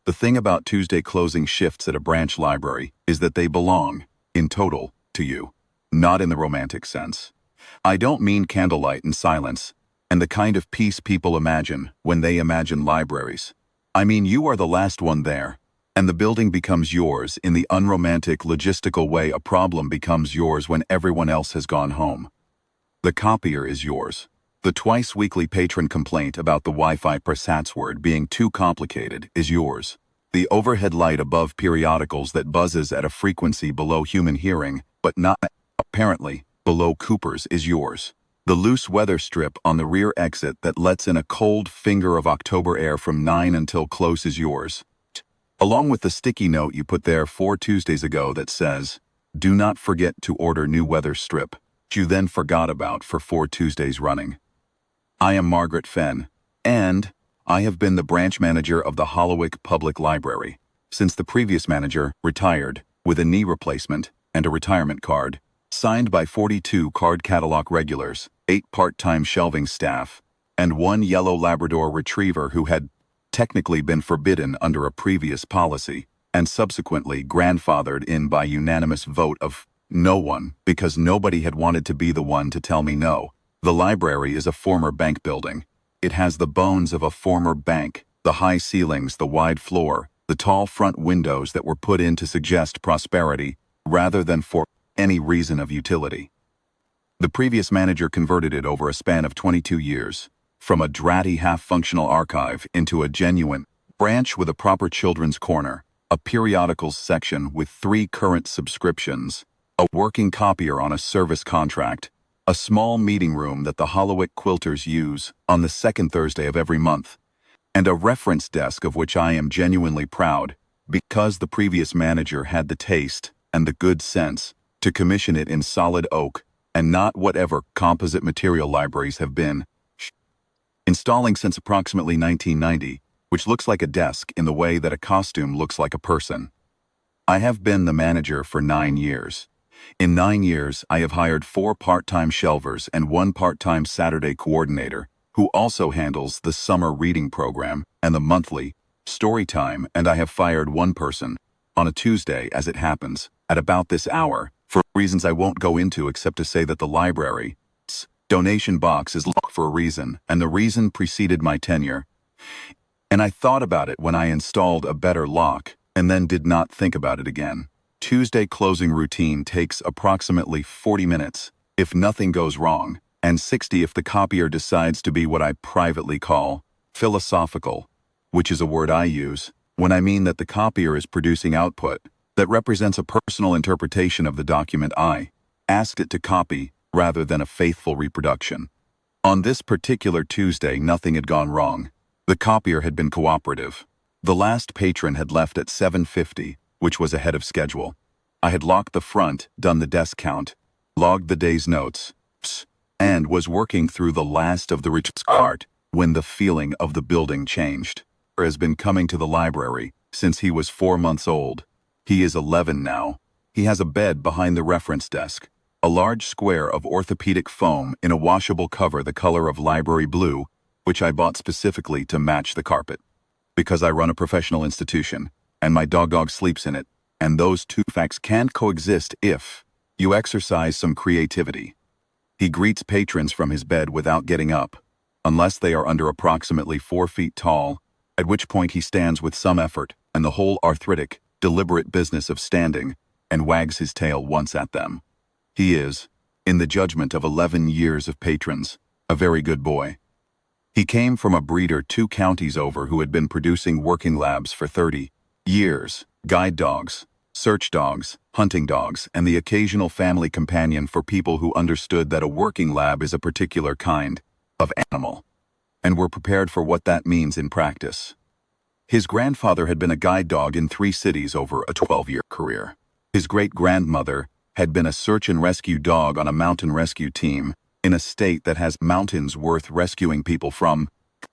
The thing about Tuesday closing shifts at a branch library is that they belong, in total, to you. Not in the romantic sense. I don't mean candlelight and silence, and the kind of peace people imagine when they imagine libraries. I mean you are the last one there, and the building becomes yours in the unromantic, logistical way a problem becomes yours when everyone else has gone home. The copier is yours. The twice-weekly patron complaint about the Wi-Fi password being too complicated is yours. The overhead light above periodicals that buzzes at a frequency below human hearing, but not, apparently, below Cooper's is yours. The loose weather strip on the rear exit that lets in a cold finger of October air from 9 until close is yours. Along with the sticky note you put there 4 Tuesdays ago that says, "Do not forget to order new weather strip," which you then forgot about for 4 Tuesdays running. I am Margaret Fenn, and I have been the branch manager of the Hollowick Public Library since the previous manager retired with a knee replacement and a retirement card, signed by 42 card catalog regulars, 8 part-time shelving staff, and 1 yellow Labrador retriever who had technically been forbidden under a previous policy and subsequently grandfathered in by unanimous vote of no one because nobody had wanted to be the one to tell me no. The library is a former bank building. It has the bones of a former bank, the high ceilings, the wide floor, the tall front windows that were put in to suggest prosperity rather than for any reason of utility. The previous manager converted it over a span of 22 years, from a dratty half-functional archive into a genuine branch with a proper children's corner, a periodicals section with 3 current subscriptions, a working copier on a service contract, a small meeting room that the Hollowick quilters use on the 2nd Thursday of every month, and a reference desk of which I am genuinely proud because the previous manager had the taste and the good sense to commission it in solid oak and not whatever composite material libraries have been installing since approximately 1990, which looks like a desk in the way that a costume looks like a person. I have been the manager for 9 years. In 9 years, I have hired 4 part-time shelvers and 1 part-time Saturday coordinator, who also handles the summer reading program and the monthly story time, and I have fired 1 person, on a Tuesday as it happens, at about this hour, for reasons I won't go into except to say that the library's donation box is locked for a reason, and the reason preceded my tenure. And I thought about it when I installed a better lock, and then did not think about it again. Tuesday closing routine takes approximately 40 minutes, if nothing goes wrong, and 60 if the copier decides to be what I privately call philosophical, which is a word I use when I mean that the copier is producing output that represents a personal interpretation of the document I asked it to copy rather than a faithful reproduction. On this particular Tuesday, nothing had gone wrong. The copier had been cooperative. The last patron had left at 7:50, which was ahead of schedule. I had locked the front, done the desk count, logged the day's notes, and was working through the last of the rich's cart when the feeling of the building changed. He has been coming to the library since he was 4 months old. He is 11 now. He has a bed behind the reference desk, a large square of orthopedic foam in a washable cover the color of library blue, which I bought specifically to match the carpet. Because I run a professional institution, and my dog sleeps in it, and those 2 facts can't coexist if you exercise some creativity. He greets patrons from his bed without getting up, unless they are under approximately 4 feet tall, at which point he stands with some effort and the whole arthritic, deliberate business of standing, and wags his tail once at them. He is, in the judgment of 11 years of patrons, a very good boy. He came from a breeder 2 counties over who had been producing working labs for 30 years, guide dogs, search dogs, hunting dogs, and the occasional family companion for people who understood that a working lab is a particular kind of animal, and were prepared for what that means in practice. His grandfather had been a guide dog in 3 cities over a 12-year career. His great-grandmother had been a search and rescue dog on a mountain rescue team in a state that has mountains worth rescuing people from,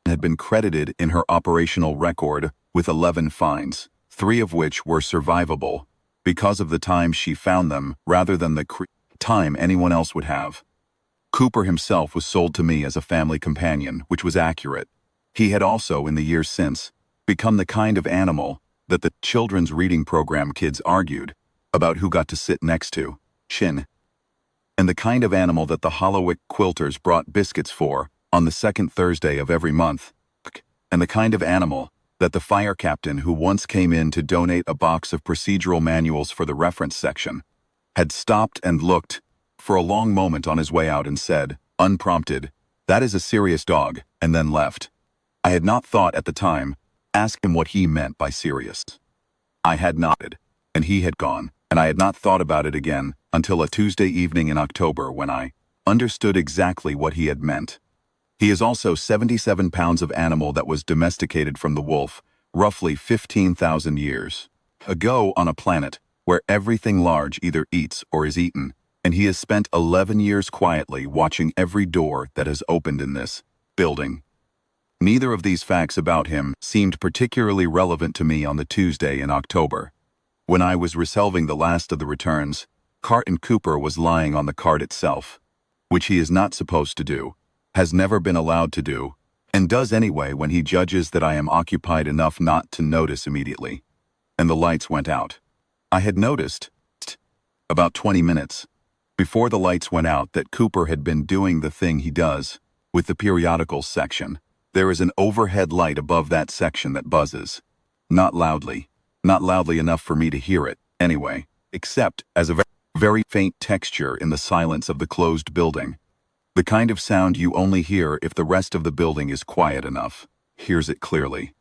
and had been credited in her operational record with 11 finds, 3 of which were survivable because of the time she found them rather than the time anyone else would have. Cooper himself was sold to me as a family companion, which was accurate. He had also, in the years since, become the kind of animal that the children's reading program kids argued about who got to sit next to, Chin, and the kind of animal that the Hollowick quilters brought biscuits for on the second Thursday of every month, and the kind of animal that the fire captain who once came in to donate a box of procedural manuals for the reference section had stopped and looked for a long moment on his way out and said, unprompted, "That is a serious dog," and then left. I had not thought at the time, ask him what he meant by serious. I had nodded, and he had gone, and I had not thought about it again until a Tuesday evening in October when I understood exactly what he had meant. He is also 77 pounds of animal that was domesticated from the wolf, roughly 15,000 years ago on a planet where everything large either eats or is eaten, and he has spent 11 years quietly watching every door that has opened in this building. Neither of these facts about him seemed particularly relevant to me on the Tuesday in October. When I was resolving the last of the returns, Carton Cooper was lying on the cart itself, which he is not supposed to do, has never been allowed to do, and does anyway when he judges that I am occupied enough not to notice immediately. And the lights went out. I had noticed, about 20 minutes, before the lights went out that Cooper had been doing the thing he does with the periodicals section. There is an overhead light above that section that buzzes. Not loudly enough for me to hear it, anyway, except as a very faint texture in the silence of the closed building. The kind of sound you only hear if the rest of the building is quiet enough. Hears it clearly.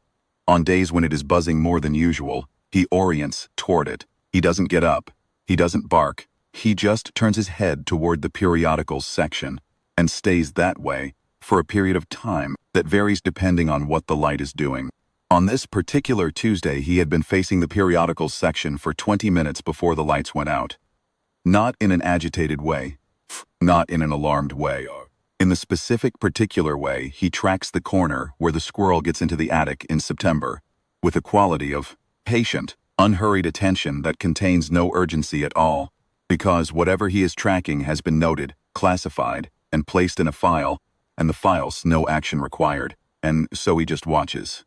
On days when it is buzzing more than usual, he orients toward it. He doesn't get up. He doesn't bark. He just turns his head toward the periodicals section and stays that way for a period of time that varies depending on what the light is doing. On this particular Tuesday, he had been facing the periodicals section for 20 minutes before the lights went out. Not in an agitated way, not in an alarmed way. In the specific particular way, he tracks the corner where the squirrel gets into the attic in September, with a quality of patient, unhurried attention that contains no urgency at all, because whatever he is tracking has been noted, classified, and placed in a file, and the file's no action required, and so he just watches.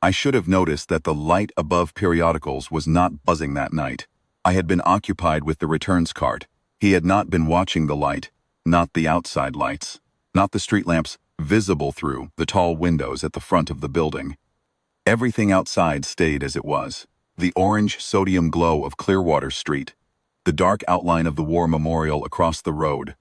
I should have noticed that the light above periodicals was not buzzing that night. I had been occupied with the returns cart. He had not been watching the light, not the outside lights, not the street lamps visible through the tall windows at the front of the building. Everything outside stayed as it was. The orange sodium glow of Clearwater Street, the dark outline of the War Memorial across the road,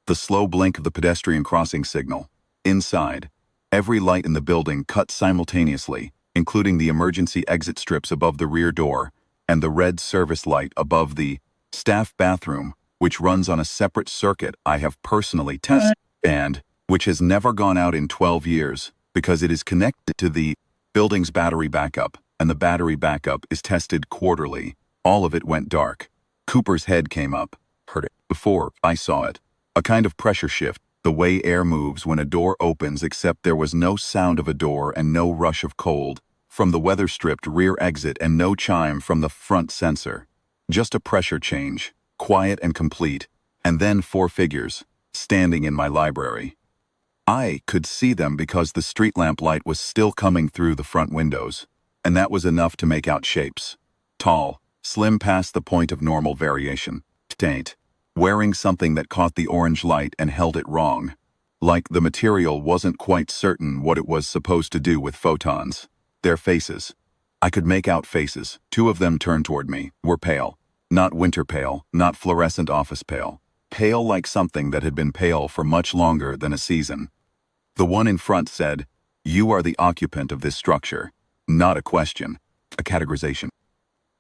the slow blink of the pedestrian crossing signal. Inside, every light in the building cut simultaneously, including the emergency exit strips above the rear door and the red service light above the staff bathroom, which runs on a separate circuit I have personally tested and which has never gone out in 12 years because it is connected to the building's battery backup, and the battery backup is tested quarterly. All of it went dark. Cooper's head came up. Heard it before I saw it. A kind of pressure shift, the way air moves when a door opens, except there was no sound of a door and no rush of cold from the weather-stripped rear exit and no chime from the front sensor. Just a pressure change, quiet and complete, and then 4 figures, standing in my library. I could see them because the street lamp light was still coming through the front windows, and that was enough to make out shapes. Tall, slim past the point of normal variation, taint, wearing something that caught the orange light and held it wrong, like the material wasn't quite certain what it was supposed to do with photons. Their faces. I could make out faces. 2 of them turned toward me, were pale. Not winter pale, not fluorescent office pale. Pale like something that had been pale for much longer than a season. The one in front said, "You are the occupant of this structure." Not a question, a categorization.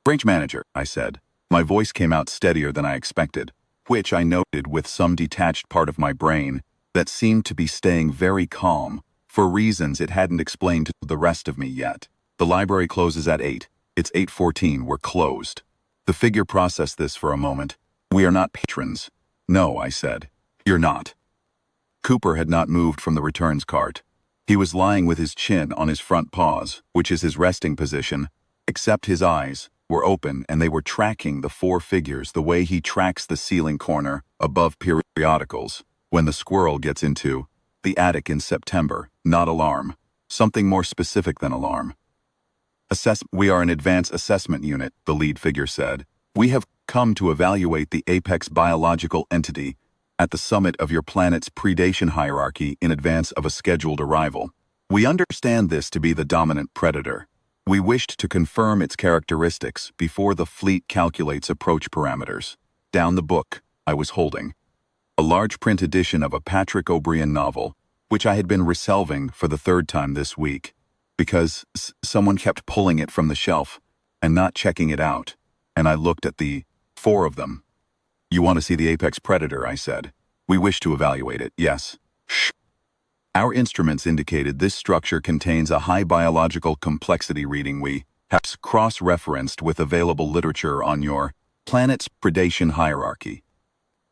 "Branch manager," I said. My voice came out steadier than I expected, which I noted with some detached part of my brain that seemed to be staying very calm, for reasons it hadn't explained to the rest of me yet. The library closes at 8. It's 8:14. We're closed. The figure processed this for a moment. "We are not patrons." "No," I said. "You're not." Cooper had not moved from the returns cart. He was lying with his chin on his front paws, which is his resting position, except his eyes were open and they were tracking the 4 figures the way he tracks the ceiling corner above periodicals when the squirrel gets into the attic in September. Not alarm. Something more specific than alarm. We are an advanced assessment unit, the lead figure said. We have come to evaluate the apex biological entity at the summit of your planet's predation hierarchy in advance of a scheduled arrival. We understand this to be the dominant predator. We wished to confirm its characteristics before the fleet calculates approach parameters. Down the book I was holding, a large print edition of a Patrick O'Brien novel, which I had been reselving for the third time this week, because someone kept pulling it from the shelf and not checking it out, and I looked at the 4 of them. You want to see the apex predator, I said. We wish to evaluate it, yes. Shh. Our instruments indicated this structure contains a high biological complexity reading we have cross-referenced with available literature on your planet's predation hierarchy.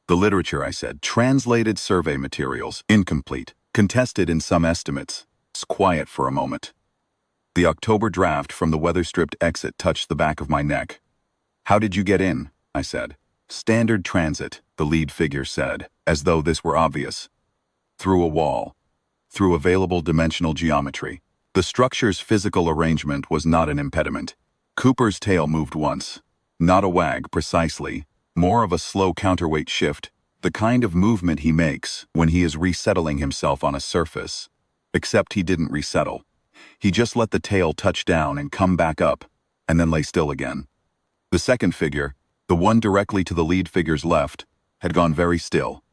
The literature, I said, translated survey materials, incomplete, contested in some estimates. It's quiet for a moment. The October draft from the weather-stripped exit touched the back of my neck. How did you get in? I said. Standard transit, the lead figure said, as though this were obvious. Through a wall. Through available dimensional geometry. The structure's physical arrangement was not an impediment. Cooper's tail moved once. Not a wag, precisely. More of a slow counterweight shift, the kind of movement he makes when he is resettling himself on a surface. Except he didn't resettle. He just let the tail touch down and come back up, and then lay still again. The second figure, the one directly to the lead figure's left, had gone very still.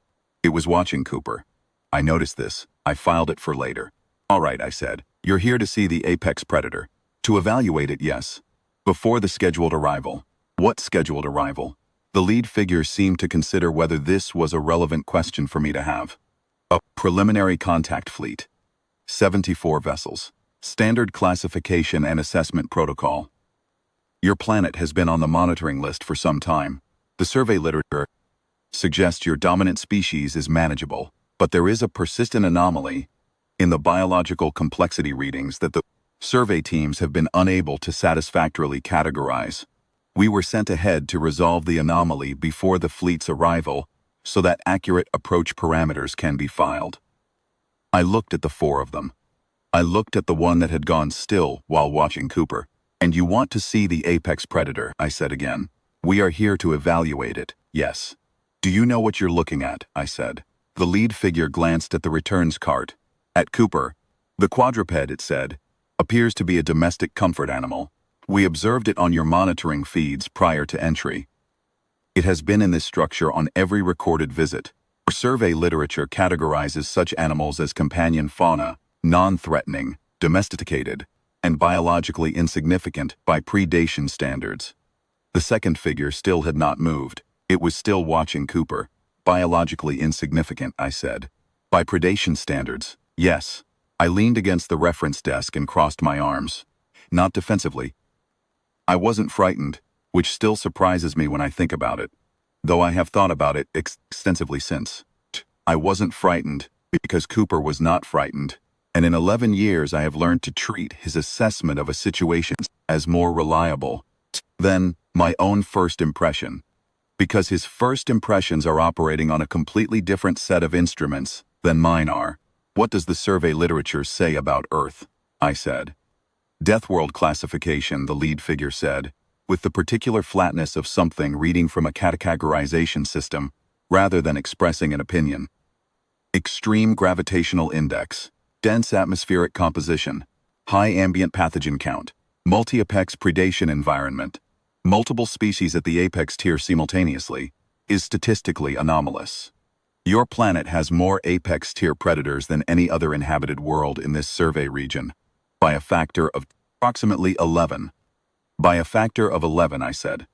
It was watching Cooper. I noticed this. I filed it for later. All right, I said. You're here to see the apex predator. To evaluate it, yes. Before the scheduled arrival. What scheduled arrival? The lead figure seemed to consider whether this was a relevant question for me to have. A preliminary contact fleet. 74 vessels. Standard classification and assessment protocol. Your planet has been on the monitoring list for some time. The survey literature suggests your dominant species is manageable, but there is a persistent anomaly in the biological complexity readings that the survey teams have been unable to satisfactorily categorize. We were sent ahead to resolve the anomaly before the fleet's arrival so that accurate approach parameters can be filed. I looked at the 4 of them. I looked at the one that had gone still while watching Cooper. And you want to see the apex predator, I said again. We are here to evaluate it, yes. Do you know what you're looking at, I said. The lead figure glanced at the returns cart. At Cooper. The quadruped, it said, appears to be a domestic comfort animal. We observed it on your monitoring feeds prior to entry. It has been in this structure on every recorded visit. Survey literature categorizes such animals as companion fauna, non-threatening, domesticated, and biologically insignificant by predation standards. The second figure still had not moved. It was still watching Cooper. Biologically insignificant, I said. By predation standards, yes. I leaned against the reference desk and crossed my arms. Not defensively. I wasn't frightened, which still surprises me when I think about it, though I have thought about it extensively since. I wasn't frightened because Cooper was not frightened. And in 11 years I have learned to treat his assessment of a situation as more reliable than my own first impression. Because his first impressions are operating on a completely different set of instruments than mine are. What does the survey literature say about Earth? I said. Deathworld classification, the lead figure said, with the particular flatness of something reading from a categorization system rather than expressing an opinion. Extreme gravitational index. Dense atmospheric composition, high ambient pathogen count, multi-apex predation environment, multiple species at the apex tier simultaneously, is statistically anomalous. Your planet has more apex tier predators than any other inhabited world in this survey region, by a factor of approximately 11. By a factor of 11, I said.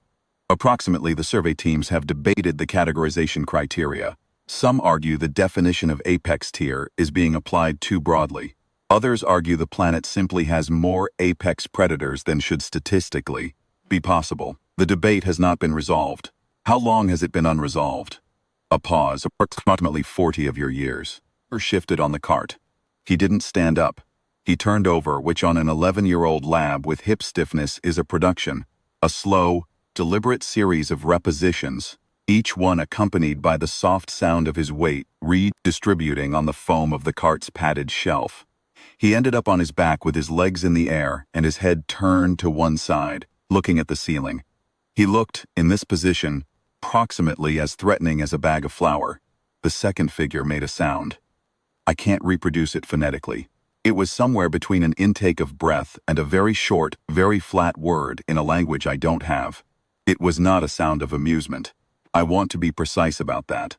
Approximately, the survey teams have debated the categorization criteria. Some argue the definition of apex tier is being applied too broadly. Others argue the planet simply has more apex predators than should statistically be possible. The debate has not been resolved. How long has it been unresolved? A pause, approximately 40 of your years. Or shifted on the cart. He didn't stand up. He turned over, which on an 11-year-old lab with hip stiffness is a production. A slow, deliberate series of repetitions, each one accompanied by the soft sound of his weight redistributing on the foam of the cart's padded shelf. He ended up on his back with his legs in the air and his head turned to one side, looking at the ceiling. He looked, in this position, approximately as threatening as a bag of flour. The second figure made a sound. I can't reproduce it phonetically. It was somewhere between an intake of breath and a very short, very flat word in a language I don't have. It was not a sound of amusement. I want to be precise about that.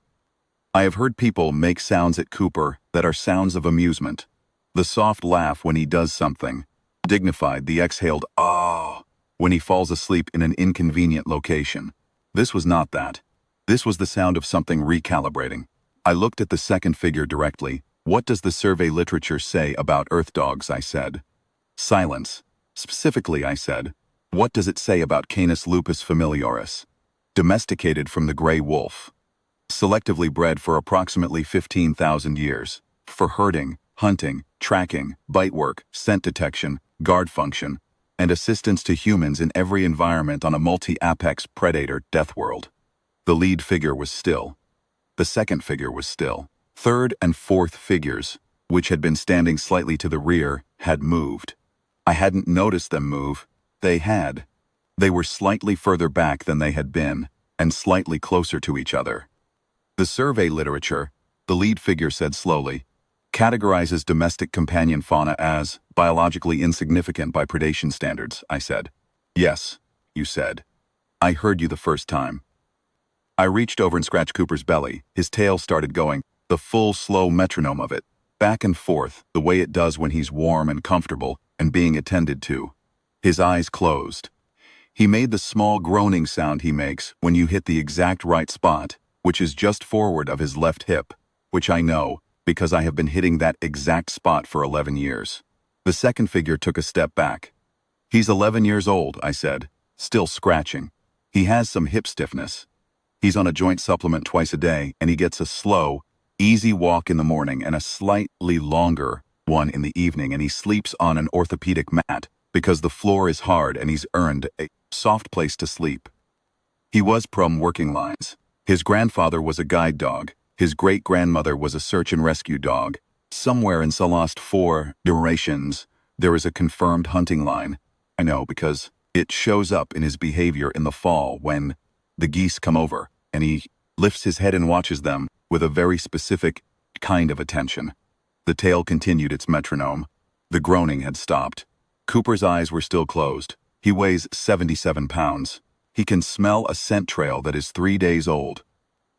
I have heard people make sounds at Cooper that are sounds of amusement. The soft laugh when he does something. Dignified, the exhaled "ah" when he falls asleep in an inconvenient location. This was not that. This was the sound of something recalibrating. I looked at the second figure directly. What does the survey literature say about earth dogs? I said. Silence. Specifically, I said. What does it say about Canis lupus familiaris? Domesticated from the gray wolf. Selectively bred for approximately 15,000 years. For herding, hunting, tracking, bite work, scent detection, guard function, and assistance to humans in every environment on a multi-apex predator Deathworld. The lead figure was still. The second figure was still. Third and fourth figures, which had been standing slightly to the rear, had moved. I hadn't noticed them move. They had. They were slightly further back than they had been, and slightly closer to each other. The survey literature, the lead figure said slowly, categorizes domestic companion fauna as biologically insignificant by predation standards, I said. Yes, you said. I heard you the first time. I reached over and scratched Cooper's belly. His tail started going, the full, slow metronome of it, back and forth, the way it does when he's warm and comfortable and being attended to. His eyes closed. He made the small groaning sound he makes when you hit the exact right spot, which is just forward of his left hip, which I know, because I have been hitting that exact spot for 11 years. The second figure took a step back. He's 11 years old, I said, still scratching. He has some hip stiffness. He's on a joint supplement twice a day, and he gets a slow, easy walk in the morning and a slightly longer one in the evening, and he sleeps on an orthopedic mat because the floor is hard and he's earned a soft place to sleep. He was from working lines. His grandfather was a guide dog. His great-grandmother was a search and rescue dog. Somewhere in the last 4 generations, there is a confirmed hunting line. I know because it shows up in his behavior in the fall when the geese come over, and he lifts his head and watches them with a very specific kind of attention. The tail continued its metronome. The groaning had stopped. Cooper's eyes were still closed. He weighs 77 pounds. He can smell a scent trail that is 3 days old.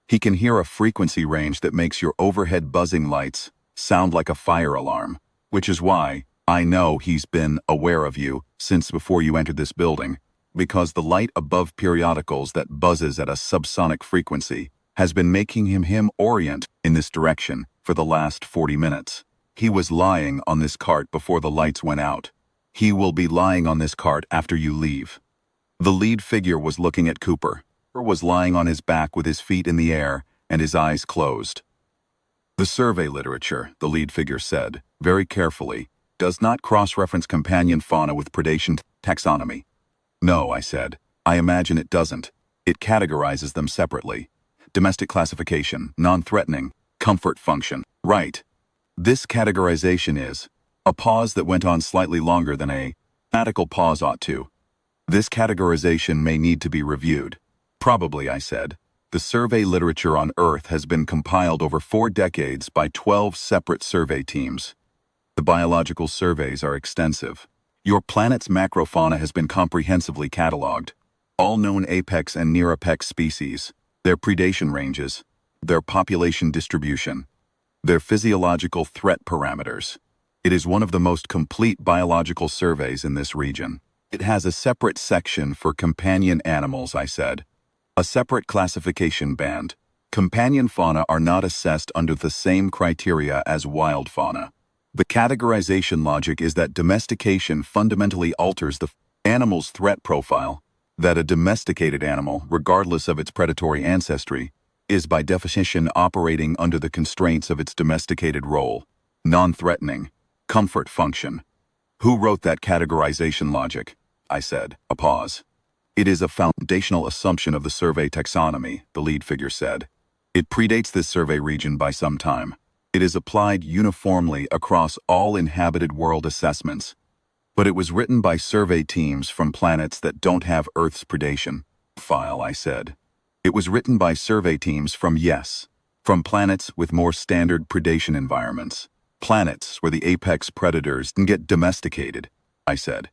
He can hear a frequency range that makes your overhead buzzing lights sound like a fire alarm, which is why I know he's been aware of you since before you entered this building, because the light above periodicals that buzzes at a subsonic frequency has been making him orient in this direction for the last 40 minutes. He was lying on this cart before the lights went out. He will be lying on this cart after you leave. The lead figure was looking at Cooper. Cooper was lying on his back with his feet in the air and his eyes closed. The survey literature, the lead figure said, very carefully, does not cross-reference companion fauna with predation taxonomy. No, I said. I imagine it doesn't. It categorizes them separately. Domestic classification, non-threatening, comfort function. Right. This categorization is a pause that went on slightly longer than a grammatical pause ought to. This categorization may need to be reviewed. Probably, I said. The survey literature on Earth has been compiled over 4 decades by 12 separate survey teams. The biological surveys are extensive. Your planet's macrofauna has been comprehensively cataloged. All known apex and near-apex species, their predation ranges, their population distribution, their physiological threat parameters. It is one of the most complete biological surveys in this region. It has a separate section for companion animals, I said. A separate classification band. Companion fauna are not assessed under the same criteria as wild fauna. The categorization logic is that domestication fundamentally alters the animal's threat profile, that a domesticated animal, regardless of its predatory ancestry, is by definition operating under the constraints of its domesticated role, non-threatening, comfort function. Who wrote that categorization logic? I said, a pause. It is a foundational assumption of the survey taxonomy, the lead figure said. It predates this survey region by some time. It is applied uniformly across all inhabited world assessments, but it was written by survey teams from planets that don't have Earth's predation file, I said. It was written by survey teams from planets with more standard predation environments. Planets where the apex predators can get domesticated, I said.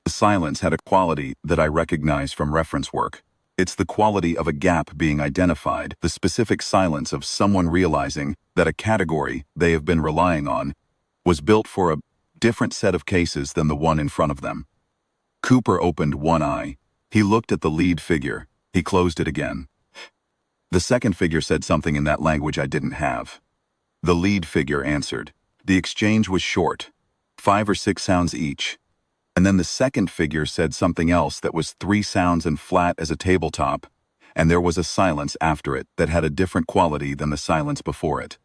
The silence had a quality that I recognize from reference work. It's the quality of a gap being identified, the specific silence of someone realizing that a category they have been relying on was built for a different set of cases than the one in front of them. Cooper opened one eye. He looked at the lead figure. He closed it again. The second figure said something in that language I didn't have. The lead figure answered. The exchange was short, 5 or 6 sounds each. And then the second figure said something else that was 3 sounds and flat as a tabletop, and there was a silence after it that had a different quality than the silence before it.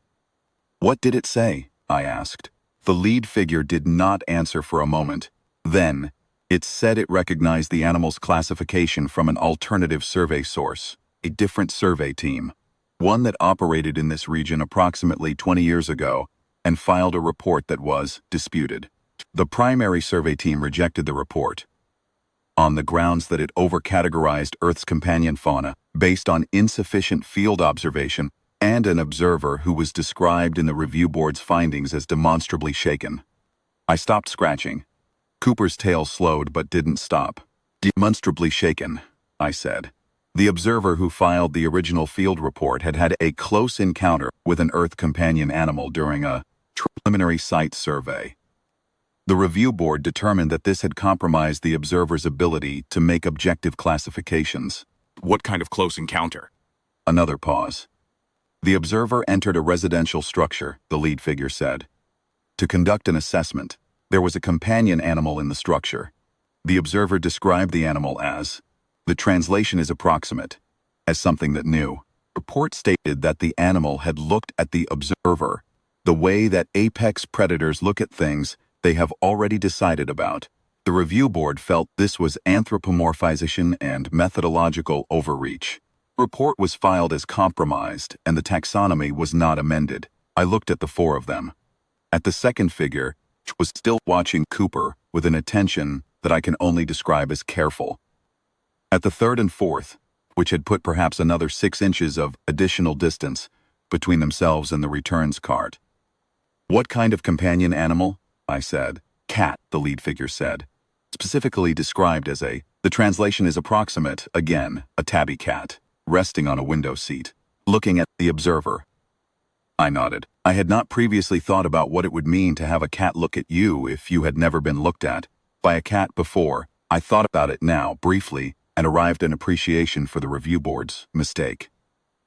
What did it say? I asked. The lead figure did not answer for a moment. Then, it said it recognized the animal's classification from an alternative survey source, a different survey team, one that operated in this region approximately 20 years ago and filed a report that was disputed. The primary survey team rejected the report on the grounds that it overcategorized Earth's companion fauna based on insufficient field observation and an observer who was described in the review board's findings as demonstrably shaken. I stopped scratching. Cooper's tail slowed but didn't stop. Demonstrably shaken, I said. The observer who filed the original field report had had a close encounter with an Earth companion animal during a preliminary site survey. The review board determined that this had compromised the observer's ability to make objective classifications. What kind of close encounter? Another pause. The observer entered a residential structure, the lead figure said. To conduct an assessment, there was a companion animal in the structure. The observer described the animal as, the translation is approximate, as something that knew. Report stated that the animal had looked at the observer the way that apex predators look at things they have already decided about. The review board felt this was anthropomorphization and methodological overreach. The report was filed as compromised, and the taxonomy was not amended. I looked at the 4 of them. At the second figure, which was still watching Cooper with an attention that I can only describe as careful. At the third and fourth, which had put perhaps another 6 inches of additional distance between themselves and the returns cart. What kind of companion animal? I said. Cat, the lead figure said. Specifically described as the translation is approximate, again, a tabby cat, resting on a window seat, looking at the observer. I nodded. I had not previously thought about what it would mean to have a cat look at you if you had never been looked at by a cat before. I thought about it now, briefly, and arrived at an appreciation for the review board's mistake.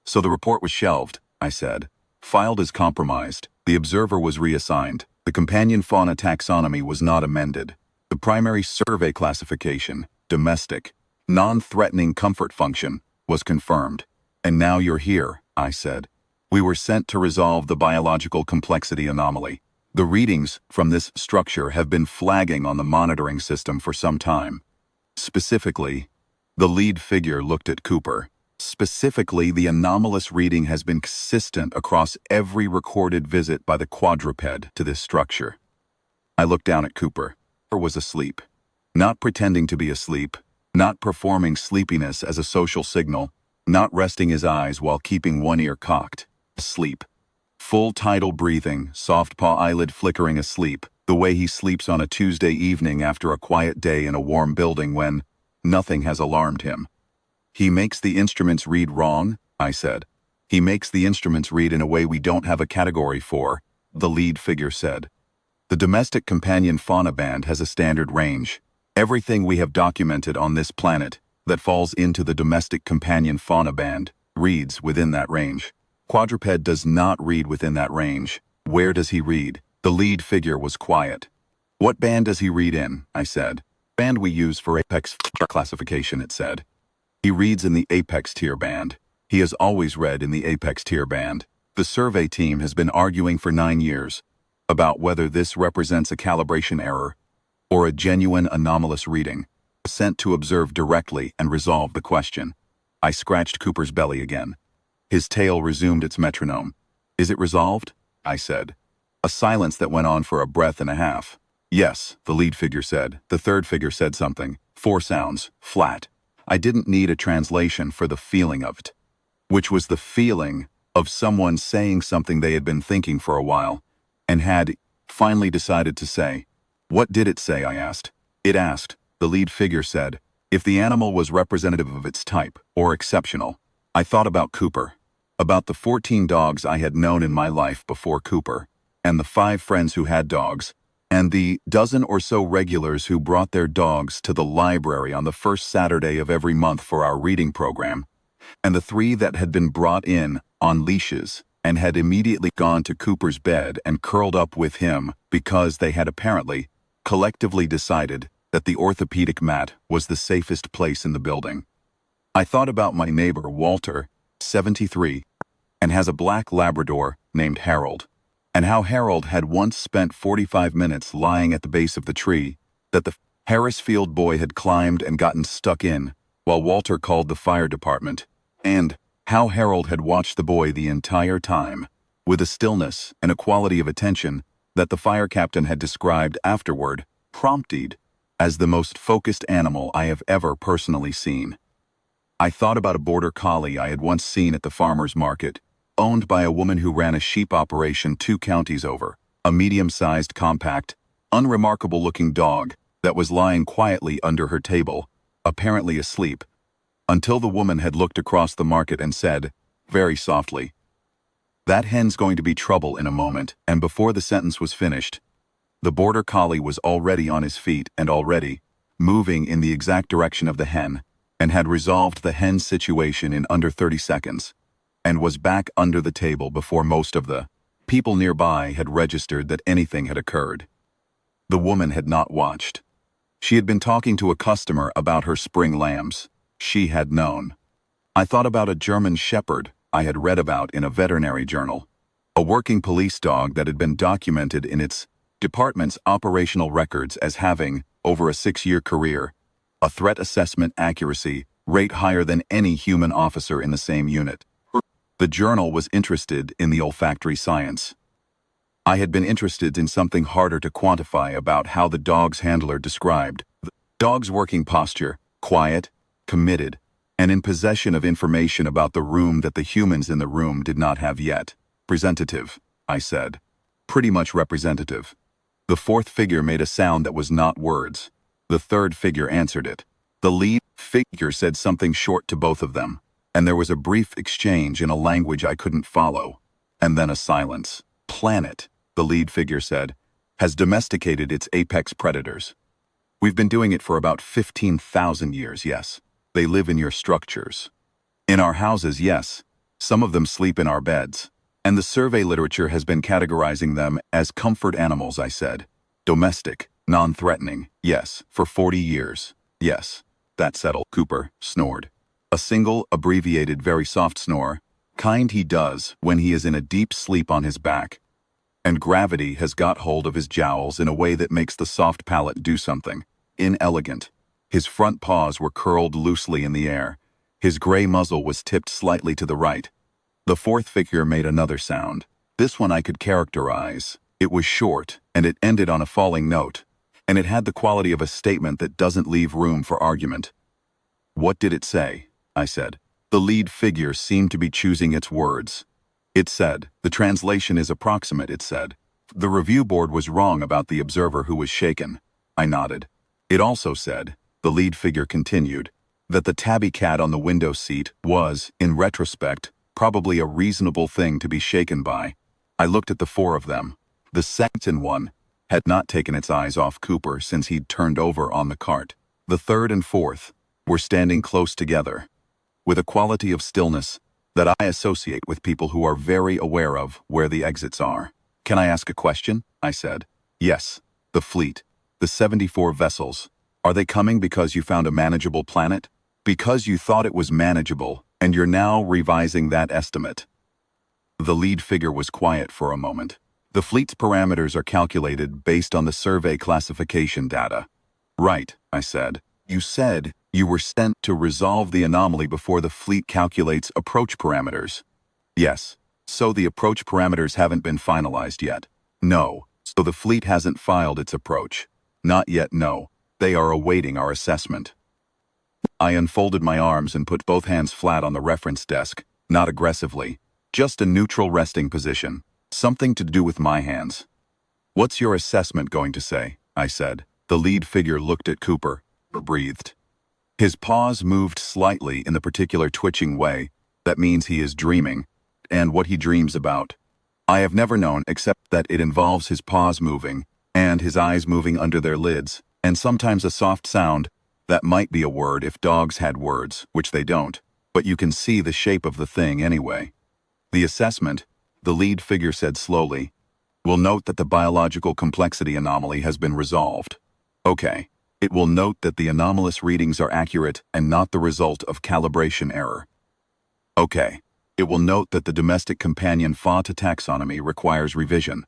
So the report was shelved, I said. Filed as compromised. The observer was reassigned. The companion fauna taxonomy was not amended. The primary survey classification, domestic, non-threatening comfort function, was confirmed. And now you're here, I said. We were sent to resolve the biological complexity anomaly. The readings from this structure have been flagging on the monitoring system for some time. Specifically, the lead figure looked at Cooper. Specifically, the anomalous reading has been consistent across every recorded visit by the quadruped to this structure. I looked down at Cooper. Cooper was asleep. Not pretending to be asleep, not performing sleepiness as a social signal, not resting his eyes while keeping one ear cocked. Asleep. Full tidal breathing, soft paw eyelid flickering asleep, the way he sleeps on a Tuesday evening after a quiet day in a warm building when nothing has alarmed him. He makes the instruments read wrong, I said. He makes the instruments read in a way we don't have a category for, the lead figure said. The domestic companion fauna band has a standard range. Everything we have documented on this planet that falls into the domestic companion fauna band reads within that range. Quadruped does not read within that range. Where does he read? The lead figure was quiet. What band does he read in? I said. Band we use for apex classification, it said. He reads in the apex tier band. He has always read in the apex tier band. The survey team has been arguing for 9 years about whether this represents a calibration error or a genuine anomalous reading, sent to observe directly and resolve the question. I scratched Cooper's belly again. His tail resumed its metronome. Is it resolved? I said. A silence that went on for a breath and a half. Yes, the lead figure said. The third figure said something. 4 sounds, flat. I didn't need a translation for the feeling of it, which was the feeling of someone saying something they had been thinking for a while and had finally decided to say. What did it say, I asked. It asked, the lead figure said, if the animal was representative of its type or exceptional. I thought about Cooper, about the 14 dogs I had known in my life before Cooper, and the 5 friends who had dogs, and the dozen or so regulars who brought their dogs to the library on the first Saturday of every month for our reading program, and the 3 that had been brought in on leashes and had immediately gone to Cooper's bed and curled up with him because they had apparently, collectively decided that the orthopedic mat was the safest place in the building. I thought about my neighbor Walter, 73, and has a black labrador named Harold, and how Harold had once spent 45 minutes lying at the base of the tree that the Harrisfield boy had climbed and gotten stuck in while Walter called the fire department, and how Harold had watched the boy the entire time with a stillness and a quality of attention that the fire captain had described afterward, prompted, as the most focused animal I have ever personally seen. I thought about a border collie I had once seen at the farmer's market, owned by a woman who ran a sheep operation 2 counties over, a medium-sized, compact, unremarkable-looking dog that was lying quietly under her table, apparently asleep, until the woman had looked across the market and said, very softly, "That hen's going to be trouble in a moment," and before the sentence was finished, the border collie was already on his feet and already moving in the exact direction of the hen, and had resolved the hen's situation in under 30 seconds, and was back under the table before most of the people nearby had registered that anything had occurred. The woman had not watched. She had been talking to a customer about her spring lambs. She had known. I thought about a German shepherd I had read about in a veterinary journal, a working police dog that had been documented in its department's operational records as having, over a 6-year career, a threat assessment accuracy rate higher than any human officer in the same unit. The journal was interested in the olfactory science. I had been interested in something harder to quantify about how the dog's handler described the dog's working posture, quiet, committed, and in possession of information about the room that the humans in the room did not have yet. Presentative, I said. Pretty much representative. The 4th figure made a sound that was not words. The 3rd figure answered it. The lead figure said something short to both of them, and there was a brief exchange in a language I couldn't follow, and then a silence. Planet, the lead figure said, has domesticated its apex predators. We've been doing it for about 15,000 years, yes. They live in your structures. In our houses, yes. Some of them sleep in our beds. And the survey literature has been categorizing them as comfort animals, I said. Domestic, non-threatening, yes, for 40 years. Yes. That settled, Cooper snored. A single, abbreviated, very soft snore, kind he does when he is in a deep sleep on his back. And gravity has got hold of his jowls in a way that makes the soft palate do something inelegant. His front paws were curled loosely in the air. His gray muzzle was tipped slightly to the right. The 4th figure made another sound. This one I could characterize. It was short, and it ended on a falling note, and it had the quality of a statement that doesn't leave room for argument. What did it say? I said. The lead figure seemed to be choosing its words. It said, the translation is approximate, it said. The review board was wrong about the observer who was shaken. I nodded. It also said, the lead figure continued, that the tabby cat on the window seat was, in retrospect, probably a reasonable thing to be shaken by. I looked at the 4 of them. The second one had not taken its eyes off Cooper since he'd turned over on the cart. The 3rd and 4th were standing close together, with a quality of stillness that I associate with people who are very aware of where the exits are. Can I ask a question? I said. Yes. The fleet, the 74 vessels, are they coming because you found a manageable planet? Because you thought it was manageable, and you're now revising that estimate. The lead figure was quiet for a moment. The fleet's parameters are calculated based on the survey classification data. Right, I said. You said you were sent to resolve the anomaly before the fleet calculates approach parameters. Yes. So the approach parameters haven't been finalized yet? No. So the fleet hasn't filed its approach? Not yet, no. They are awaiting our assessment. I unfolded my arms and put both hands flat on the reference desk, not aggressively. Just a neutral resting position. Something to do with my hands. What's your assessment going to say? I said. The lead figure looked at Cooper, breathed. His paws moved slightly in the particular twitching way. That means he is dreaming, and what he dreams about. I have never known except that it involves his paws moving, and his eyes moving under their lids, and sometimes a soft sound. That might be a word if dogs had words, which they don't, but you can see the shape of the thing anyway. The assessment, the lead figure said slowly, will note that the biological complexity anomaly has been resolved. Okay. It will note that the anomalous readings are accurate and not the result of calibration error. Okay. It will note that the domestic companion fauna taxonomy requires revision.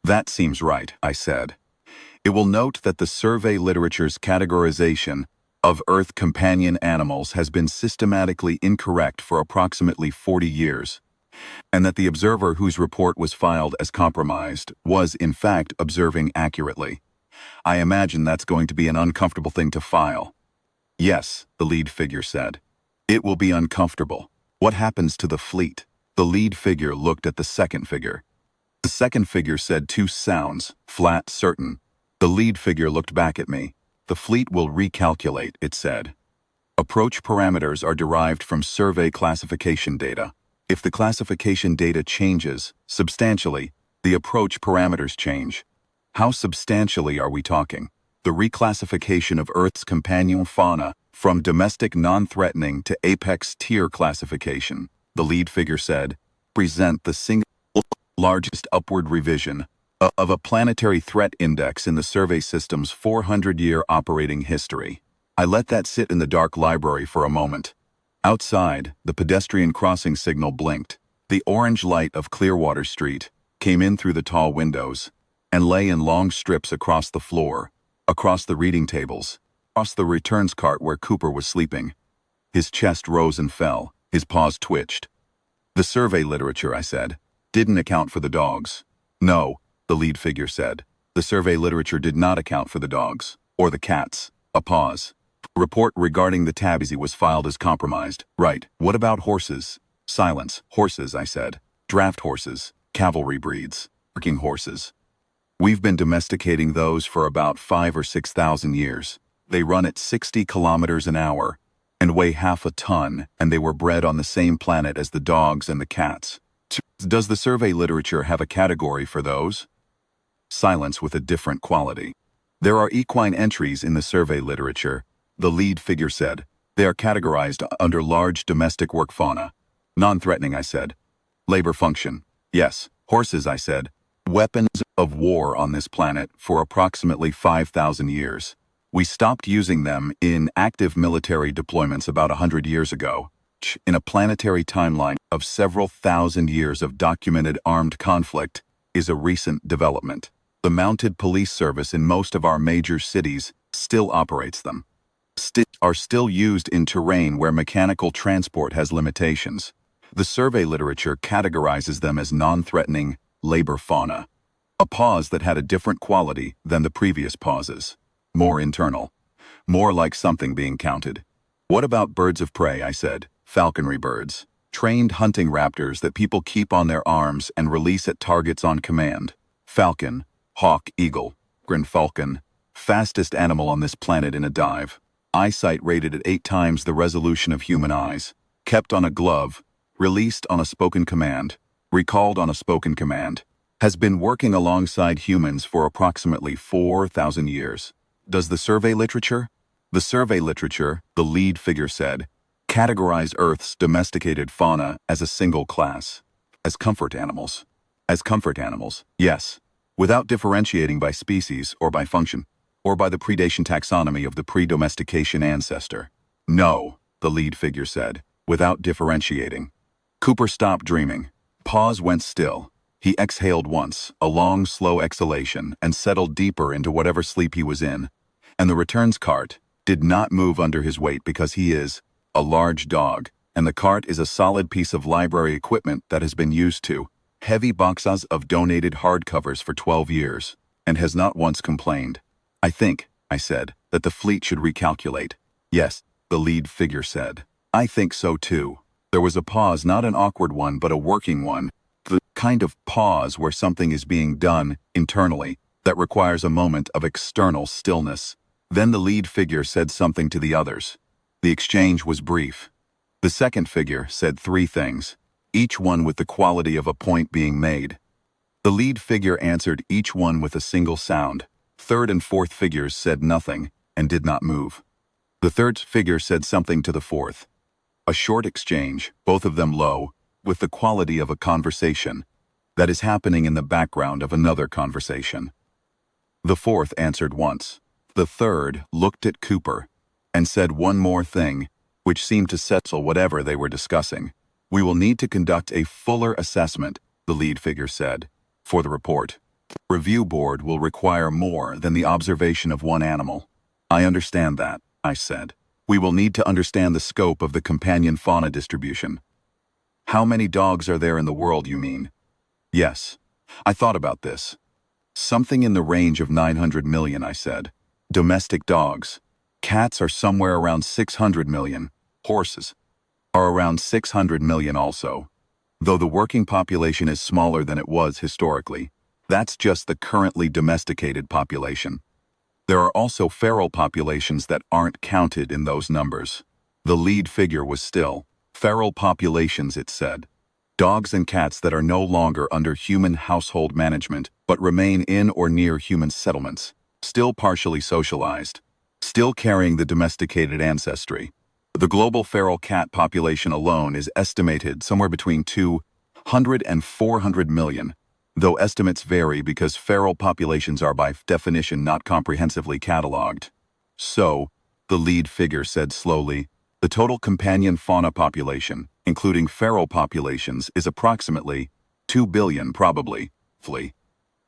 That seems right, I said. It will note that the survey literature's categorization of Earth companion animals has been systematically incorrect for approximately 40 years, and that the observer whose report was filed as compromised was, in fact, observing accurately. I imagine that's going to be an uncomfortable thing to file. Yes, the lead figure said. It will be uncomfortable. What happens to the fleet? The lead figure looked at the second figure. The second figure said two sounds, flat, certain. The lead figure looked back at me. The fleet will recalculate, it said. Approach parameters are derived from survey classification data. If the classification data changes substantially, the approach parameters change. How substantially are we talking? The reclassification of Earth's companion fauna from domestic non-threatening to apex tier classification, the lead figure said, present the single largest upward revision of a planetary threat index in the survey system's 400-year operating history. I let that sit in the dark library for a moment. Outside, the pedestrian crossing signal blinked. The orange light of Clearwater Street came in through the tall windows and lay in long strips across the floor, across the reading tables, across the returns cart where Cooper was sleeping. His chest rose and fell, his paws twitched. The survey literature, I said, didn't account for the dogs. No, the lead figure said. The survey literature did not account for the dogs, or the cats. A pause. Report regarding the tabbies was filed as compromised. Right. What about horses? Silence. Horses, I said. Draft horses, cavalry breeds, working horses. We've been domesticating those for about 5,000 or 6,000 years. They run at 60 kilometers an hour and weigh half a ton, and they were bred on the same planet as the dogs and the cats. Does the survey literature have a category for those? Silence with a different quality. There are equine entries in the survey literature, the lead figure said. They are categorized under large domestic work fauna. Non-threatening, I said. Labor function. Yes. Horses, I said. Weapons of war on this planet for approximately 5,000 years. We stopped using them in active military deployments about 100 years ago. In a planetary timeline of several thousand years of documented armed conflict is a recent development. The mounted police service in most of our major cities still operates them. Are still used in terrain where mechanical transport has limitations. The survey literature categorizes them as non-threatening labor fauna. A pause that had a different quality than the previous pauses. More internal. More like something being counted. What about birds of prey, I said. Falconry birds. Trained hunting raptors that people keep on their arms and release at targets on command. Falcon, hawk, eagle, green falcon. Fastest animal on this planet in a dive. Eyesight rated at 8 times the resolution of human eyes. Kept on a glove. Released on a spoken command. Recalled on a spoken command. Has been working alongside humans for approximately 4,000 years. Does the survey literature? The survey literature, the lead figure said, categorize Earth's domesticated fauna as a single class. As comfort animals. As comfort animals, yes. Without differentiating by species or by function, or by the predation taxonomy of the pre-domestication ancestor. No, the lead figure said, without differentiating. Cooper stopped dreaming. Paws went still. He exhaled once, a long, slow exhalation, and settled deeper into whatever sleep he was in. And the returns cart did not move under his weight because he is a large dog, and the cart is a solid piece of library equipment that has been used to heavy boxes of donated hardcovers for 12 years, and has not once complained. I think, I said, that the fleet should recalculate. Yes, the lead figure said. I think so too. There was a pause, not an awkward one, but a working one. The kind of pause where something is being done internally that requires a moment of external stillness. Then the lead figure said something to the others. The exchange was brief. The second figure said three things, each one with the quality of a point being made. The lead figure answered each one with a single sound. Third and fourth figures said nothing and did not move. The third figure said something to the fourth. A short exchange, both of them low, with the quality of a conversation that is happening in the background of another conversation. The fourth answered once. The third looked at Cooper and said one more thing, which seemed to settle whatever they were discussing. We will need to conduct a fuller assessment, the lead figure said, for the report. Review board will require more than the observation of one animal. I understand that, I said. We will need to understand the scope of the companion fauna distribution. How many dogs are there in the world, you mean? Yes. I thought about this. Something in the range of 900 million, I said. Domestic dogs. Cats are somewhere around 600 million. Horses are around 600 million also. Though the working population is smaller than it was historically, that's just the currently domesticated population. There are also feral populations that aren't counted in those numbers. The lead figure was still. Feral populations, it said. Dogs and cats that are no longer under human household management, but remain in or near human settlements, still partially socialized, still carrying the domesticated ancestry. The global feral cat population alone is estimated somewhere between 200 and 400 million, though estimates vary because feral populations are by definition not comprehensively catalogued. So, the lead figure said slowly, the total companion fauna population, including feral populations, is approximately 2 billion probably.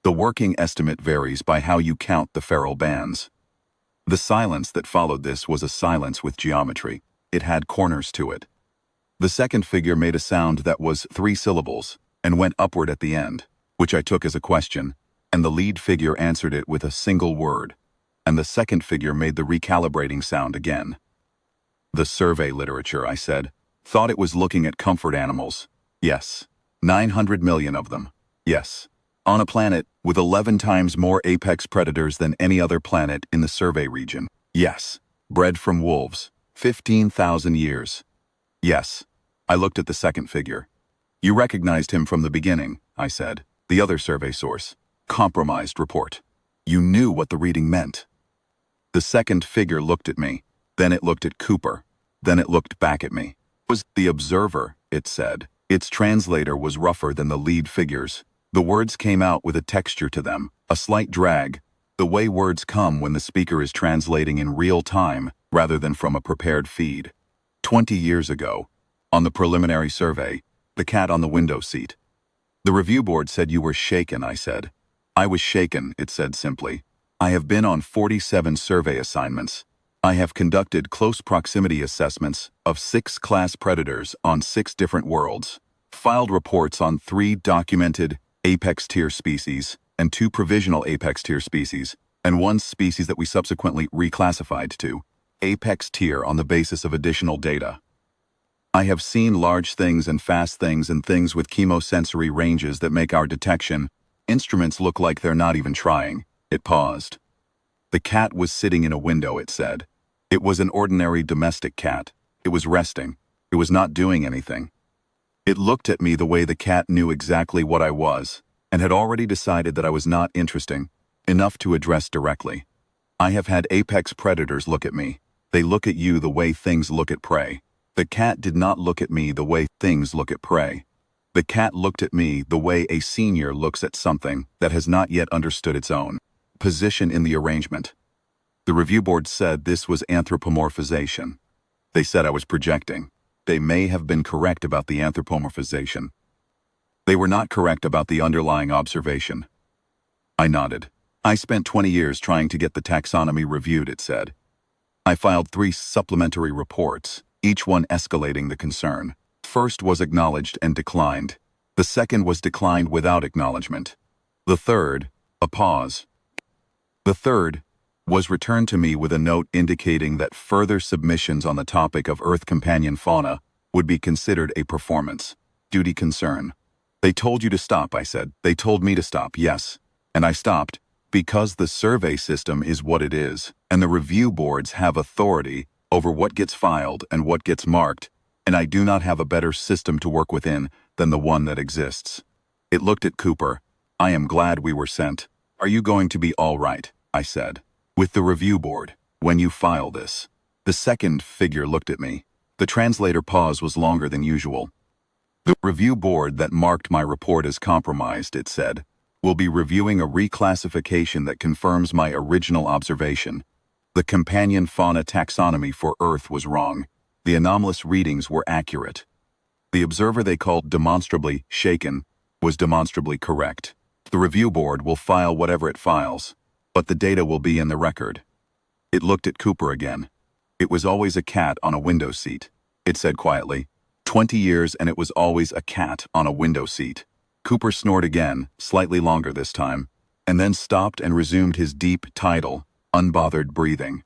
The working estimate varies by how you count the feral bands. The silence that followed this was a silence with geometry. It had corners to it. The second figure made a sound that was 3 syllables and went upward at the end, which I took as a question, and the lead figure answered it with a single word, and the second figure made the recalibrating sound again. The survey literature, I said, thought it was looking at comfort animals. Yes. 900 million of them. Yes. On a planet with 11 times more apex predators than any other planet in the survey region. Yes. Bred from wolves. 15,000 years. Yes. I looked at the second figure. You recognized him from the beginning, I said. The other survey source. Compromised report. You knew what the reading meant. The second figure looked at me. Then it looked at Cooper. Then it looked back at me. It was the observer, it said. Its translator was rougher than the lead figures. The words came out with a texture to them, a slight drag, the way words come when the speaker is translating in real time rather than from a prepared feed. 20 years ago, on the preliminary survey, the cat on the window seat. The review board said you were shaken, I said. I was shaken, it said simply. I have been on 47 survey assignments. I have conducted close proximity assessments of 6 class predators on 6 different worlds, filed reports on 3 documented apex tier species and 2 provisional apex tier species, and 1 species that we subsequently reclassified to apex tier on the basis of additional data. I have seen large things and fast things and things with chemosensory ranges that make our detection instruments look like they're not even trying. It paused. The cat was sitting in a window, it said. It was an ordinary domestic cat. It was resting. It was not doing anything. It looked at me the way the cat knew exactly what I was, and had already decided that I was not interesting enough to address directly. I have had apex predators look at me. They look at you the way things look at prey. The cat did not look at me the way things look at prey. The cat looked at me the way a senior looks at something that has not yet understood its own position in the arrangement. The review board said this was anthropomorphization. They said I was projecting. They may have been correct about the anthropomorphization. They were not correct about the underlying observation. I nodded. I spent 20 years trying to get the taxonomy reviewed, it said. I filed 3 supplementary reports. each one escalating the concern. First was acknowledged and declined. The second was declined without acknowledgement. The third, a pause. The third was returned to me with a note indicating that further submissions on the topic of Earth companion fauna would be considered a performance duty concern. They told you to stop, I said. They told me to stop, yes. And I stopped because the survey system is what it is, and the review boards have authority over what gets filed and what gets marked, and I do not have a better system to work within than the one that exists. It looked at Cooper. I am glad we were sent. Are you going to be all right? I said. With the review board, when you file this. The second figure looked at me. The translator pause was longer than usual. The review board that marked my report as compromised, it said, will be reviewing a reclassification that confirms my original observation. The companion fauna taxonomy for Earth was wrong. The anomalous readings were accurate. The observer they called demonstrably shaken was demonstrably correct. The review board will file whatever it files, but the data will be in the record. It looked at Cooper again. It was always a cat on a window seat, it said quietly. 20 years and it was always a cat on a window seat. Cooper snored again, slightly longer this time, and then stopped and resumed his deep, tidal, unbothered breathing.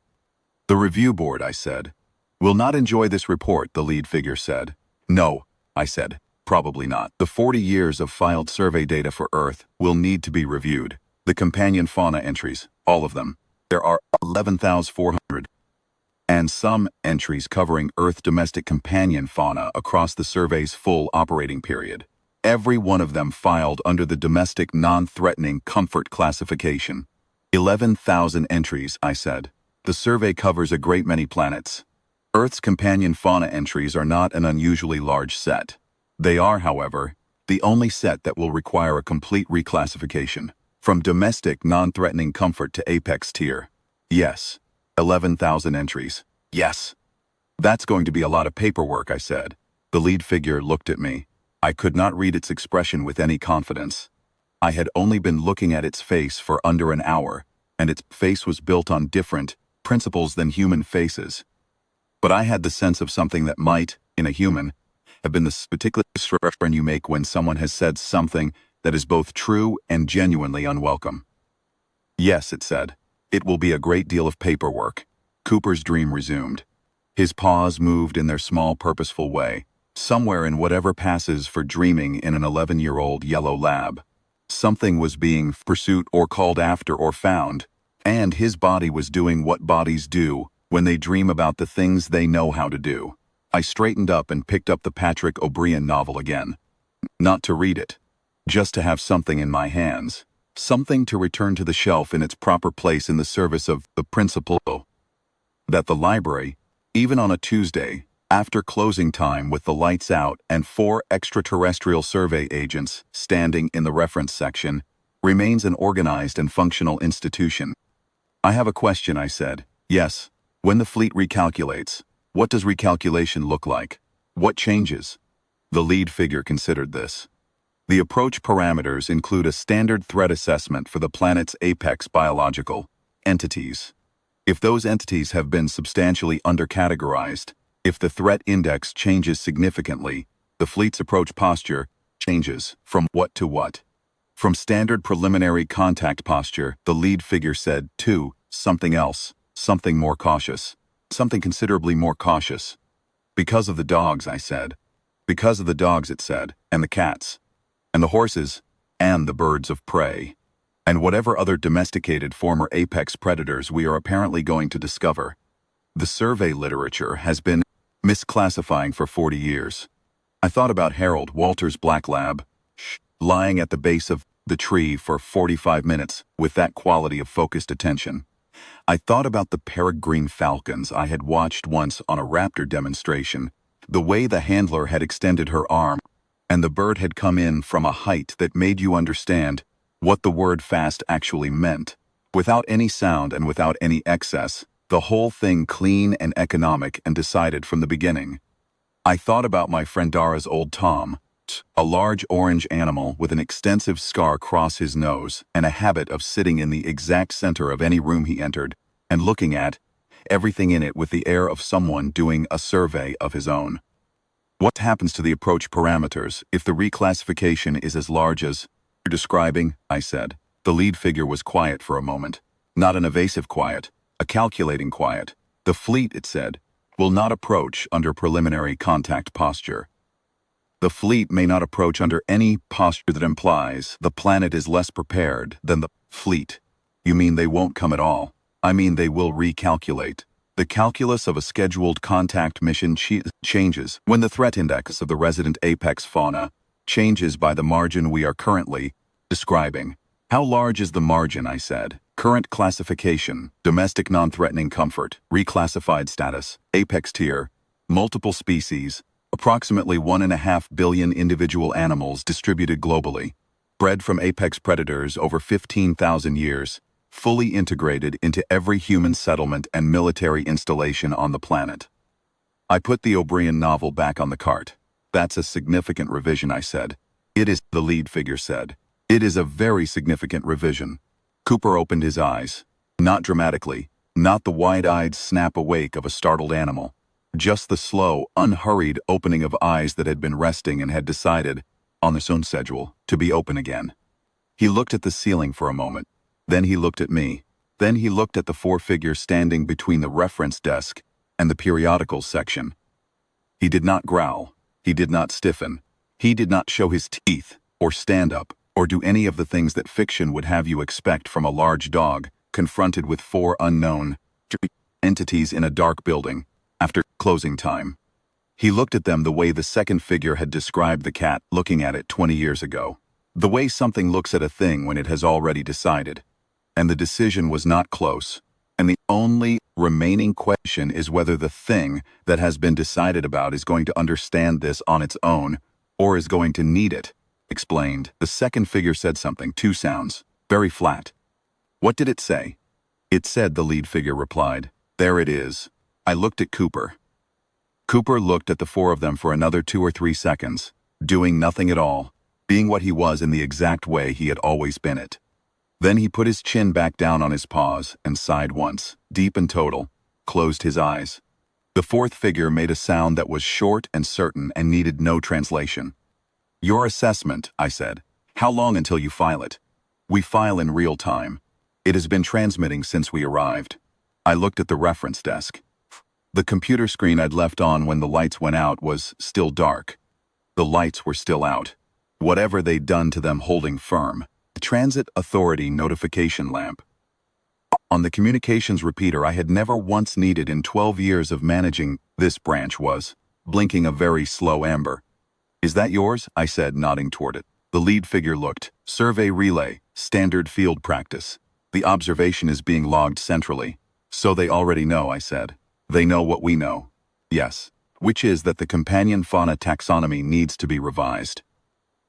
The review board, I said, will not enjoy this report, the lead figure said. No, I said, probably not. The 40 years of filed survey data for Earth will need to be reviewed. The companion fauna entries, all of them. There are 11,400. And some entries covering Earth domestic companion fauna across the survey's full operating period. Every one of them filed under the domestic non-threatening comfort classification. 11,000 entries, I said. The survey covers a great many planets. Earth's companion fauna entries are not an unusually large set. They are, however, the only set that will require a complete reclassification, from domestic non-threatening comfort to apex tier. Yes. 11,000 entries. Yes. That's going to be a lot of paperwork, I said. The lead figure looked at me. I could not read its expression with any confidence. I had only been looking at its face for under an hour, and its face was built on different principles than human faces. But I had the sense of something that might, in a human, have been the particular expression you make when someone has said something that is both true and genuinely unwelcome. Yes, it said. It will be a great deal of paperwork. Cooper's dream resumed. His paws moved in their small, purposeful way, somewhere in whatever passes for dreaming in an 11-year-old yellow lab. Something was being pursued or called after or found, and his body was doing what bodies do when they dream about the things they know how to do. I straightened up and picked up the Patrick O'Brien novel again. Not to read it, just to have something in my hands. Something to return to the shelf in its proper place in the service of the principle that the library, even on a Tuesday, after closing time with the lights out and 4 extraterrestrial survey agents standing in the reference section, remains an organized and functional institution. I have a question, I said. Yes. When the fleet recalculates, what does recalculation look like? What changes? The lead figure considered this. The approach parameters include a standard threat assessment for the planet's apex biological entities. If those entities have been substantially undercategorized, if the threat index changes significantly, the fleet's approach posture changes from what to what. From standard preliminary contact posture, the lead figure said, to something else, something more cautious, something considerably more cautious. Because of the dogs, I said. Because of the dogs, it said, and the cats. And the horses, and the birds of prey, and whatever other domesticated former apex predators we are apparently going to discover. The survey literature has been misclassifying for 40 years. I thought about Harold Walter's black lab, lying at the base of the tree for 45 minutes with that quality of focused attention. I thought about the peregrine falcons I had watched once on a raptor demonstration, the way the handler had extended her arm, and the bird had come in from a height that made you understand what the word fast actually meant. Without any sound and without any excess, the whole thing clean and economic and decided from the beginning. I thought about my friend Dara's old Tom, a large orange animal with an extensive scar across his nose and a habit of sitting in the exact center of any room he entered and looking at, everything in it with the air of someone doing a survey of his own. What happens to the approach parameters if the reclassification is as large as you're describing? I said. The lead figure was quiet for a moment. Not an evasive quiet, a calculating quiet. The fleet, it said, will not approach under preliminary contact posture. The fleet may not approach under any posture that implies the planet is less prepared than the fleet. You mean they won't come at all? I mean they will recalculate. The calculus of a scheduled contact mission changes when the threat index of the resident apex fauna changes by the margin we are currently describing. How large is the margin? I said. Current classification, domestic non-threatening comfort, reclassified status, apex tier, multiple species, approximately 1.5 billion individual animals distributed globally, bred from apex predators over 15,000 years, fully integrated into every human settlement and military installation on the planet. I put the O'Brien novel back on the cart. That's a significant revision, I said. It is, the lead figure said. It is a very significant revision. Cooper opened his eyes. Not dramatically, not the wide-eyed snap awake of a startled animal. Just the slow, unhurried opening of eyes that had been resting and had decided, on their own schedule, to be open again. He looked at the ceiling for a moment. Then he looked at me. Then he looked at the four figures standing between the reference desk and the periodicals section. He did not growl. He did not stiffen. He did not show his teeth, or stand up, or do any of the things that fiction would have you expect from a large dog confronted with four unknown entities in a dark building after closing time. He looked at them the way the second figure had described the cat looking at it 20 years ago. The way something looks at a thing when it has already decided. And the decision was not close. And the only remaining question is whether the thing that has been decided about is going to understand this on its own, or is going to need it. Explained. The second figure said something, two sounds, very flat. What did it say? It said, the lead figure replied. There it is. I looked at Cooper. Cooper looked at the four of them for another 2 or 3 seconds, doing nothing at all, being what he was in the exact way he had always been it. Then he put his chin back down on his paws and sighed once, deep and total, closed his eyes. The fourth figure made a sound that was short and certain and needed no translation. Your assessment, I said. How long until you file it? We file in real time. It has been transmitting since we arrived. I looked at the reference desk. The computer screen I'd left on when the lights went out was still dark. The lights were still out. Whatever they'd done to them holding firm. The Transit Authority notification lamp. On the communications repeater I had never once needed in 12 years of managing this branch was blinking a very slow amber. Is that yours? I said, nodding toward it. The lead figure looked. Survey relay, standard field practice. The observation is being logged centrally. So they already know, I said. They know what we know. Yes. Which is that the companion fauna taxonomy needs to be revised.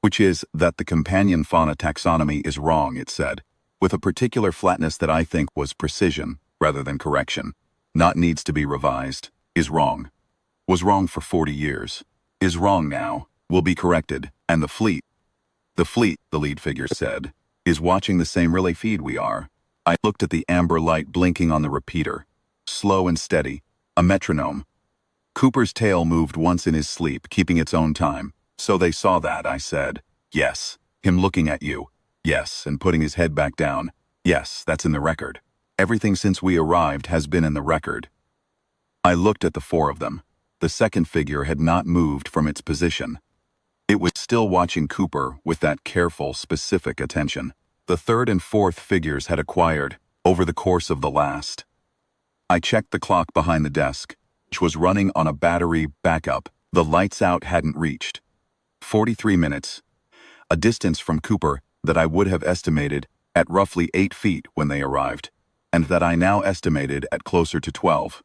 Which is that the companion fauna taxonomy is wrong, it said, with a particular flatness that I think was precision rather than correction. Not needs to be revised. Is wrong. Was wrong for 40 years. Is wrong now. Will be corrected. And the fleet, the lead figure said, is watching the same relay feed we are. I looked at the amber light blinking on the repeater. Slow and steady. A metronome. Cooper's tail moved once in his sleep, keeping its own time. So they saw that, I said. Yes. Him looking at you. Yes, and putting his head back down. Yes, that's in the record. Everything since we arrived has been in the record. I looked at the four of them. The second figure had not moved from its position. It was still watching Cooper with that careful, specific attention. The third and fourth figures had acquired over the course of the last. I checked the clock behind the desk, which was running on a battery backup the lights out hadn't reached. 43 minutes. A distance from Cooper that I would have estimated at roughly 8 feet when they arrived, and that I now estimated at closer to 12.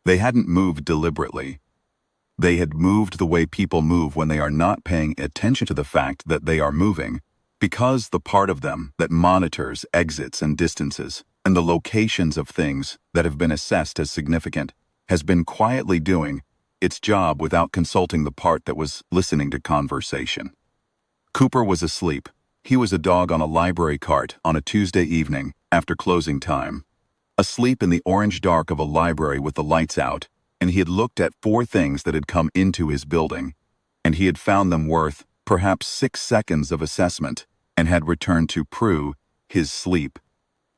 They hadn't moved deliberately. They had moved the way people move when they are not paying attention to the fact that they are moving, because the part of them that monitors exits and distances and the locations of things that have been assessed as significant has been quietly doing its job without consulting the part that was listening to conversation. Cooper was asleep. He was a dog on a library cart on a Tuesday evening after closing time. asleep in the orange dark of a library with the lights out, and he had looked at 4 things that had come into his building, and he had found them worth perhaps 6 seconds of assessment, and had returned to Prue, his sleep.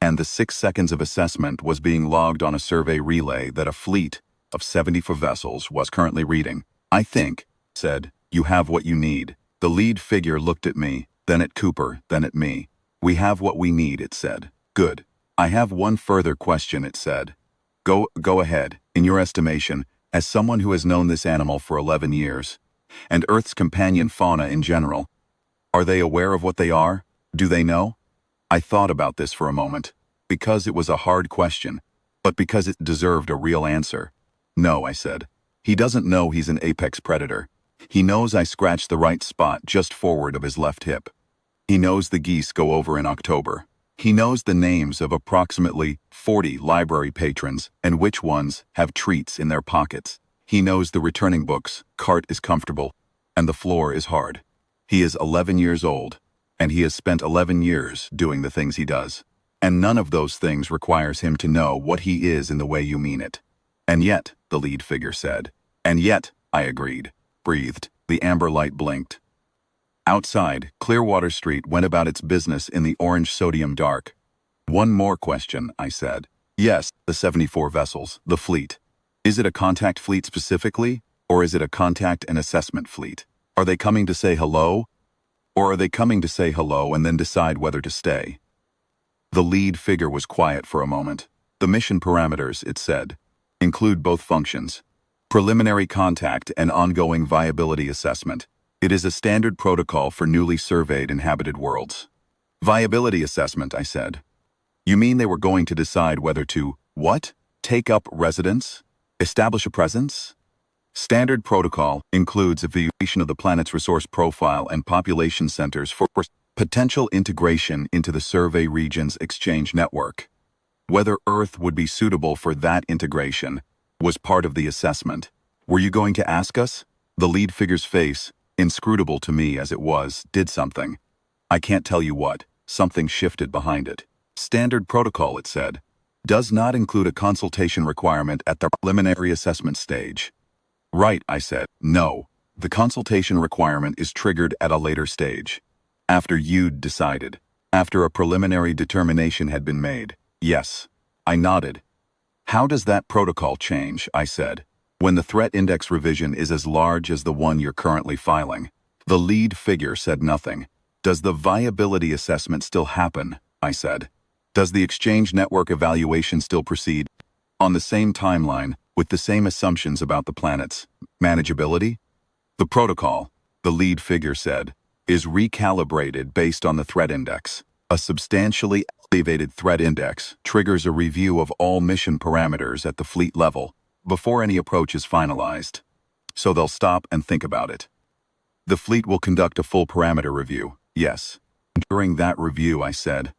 And the 6 seconds of assessment was being logged on a survey relay that a fleet of 74 vessels was currently reading. I think, said, you have what you need. The lead figure looked at me, then at Cooper, then at me. We have what we need, it said. Good. I have one further question, it said. Go ahead. In your estimation, as someone who has known this animal for 11 years, and Earth's companion fauna in general, are they aware of what they are? Do they know? I thought about this for a moment, because it was a hard question, but because it deserved a real answer. No, I said. He doesn't know he's an apex predator. He knows I scratched the right spot just forward of his left hip. He knows the geese go over in October. He knows the names of approximately 40 library patrons and which ones have treats in their pockets. He knows the returning books, cart is comfortable, and the floor is hard. He is 11 years old, and he has spent 11 years doing the things he does. And none of those things requires him to know what he is in the way you mean it. And yet, the lead figure said. And yet, I agreed, breathed. The amber light blinked. Outside, Clearwater Street went about its business in the orange sodium dark. One more question, I said. Yes, the 74 vessels, the fleet. Is it a contact fleet specifically, or is it a contact and assessment fleet? Are they coming to say hello, or are they coming to say hello and then decide whether to stay? The lead figure was quiet for a moment. The mission parameters, it said, include both functions: preliminary contact and ongoing viability assessment. It is a standard protocol for newly surveyed inhabited worlds. Viability assessment, I said. You mean they were going to decide whether to, what? Take up residence? Establish a presence? Standard protocol includes evaluation of the planet's resource profile and population centers for potential integration into the survey region's exchange network. Whether Earth would be suitable for that integration was part of the assessment. Were you going to ask us? The lead figure's face, inscrutable to me as it was, did something. I can't tell you what. Something shifted behind it. Standard protocol, it said, does not include a consultation requirement at the preliminary assessment stage. Right, I said. No. The consultation requirement is triggered at a later stage. After you'd decided. After a preliminary determination had been made. Yes. I nodded. How does that protocol change, I said, when the threat index revision is as large as the one you're currently filing? The lead figure said nothing. Does the viability assessment still happen? I said. Does the exchange network evaluation still proceed on the same timeline with the same assumptions about the planet's manageability? The protocol, the lead figure said, is recalibrated based on the threat index. A substantially elevated threat index triggers a review of all mission parameters at the fleet level before any approach is finalized. So they'll stop and think about it. The fleet will conduct a full parameter review, yes. During that review, I said,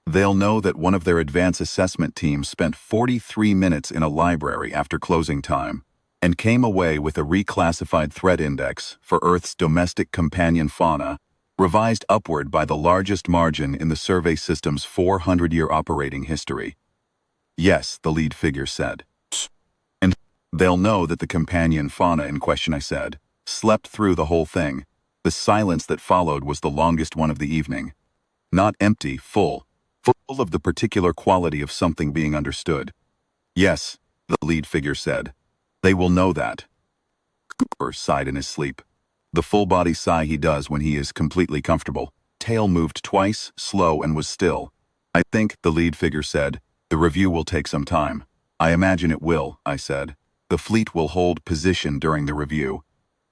they'll know that one of their advanced assessment teams spent 43 minutes in a library after closing time and came away with a reclassified threat index for Earth's domestic companion fauna, revised upward by the largest margin in the survey system's 400-year operating history. Yes, the lead figure said. And they'll know that the companion fauna in question, I said, slept through the whole thing. The silence that followed was the longest one of the evening. Not empty, full of the particular quality of something being understood. Yes, the lead figure said. They will know that. Cooper sighed in his sleep. The full-body sigh he does when he is completely comfortable. Tail moved twice, slow, and was still. I think, the lead figure said, the review will take some time. I imagine it will, I said. The fleet will hold position during the review.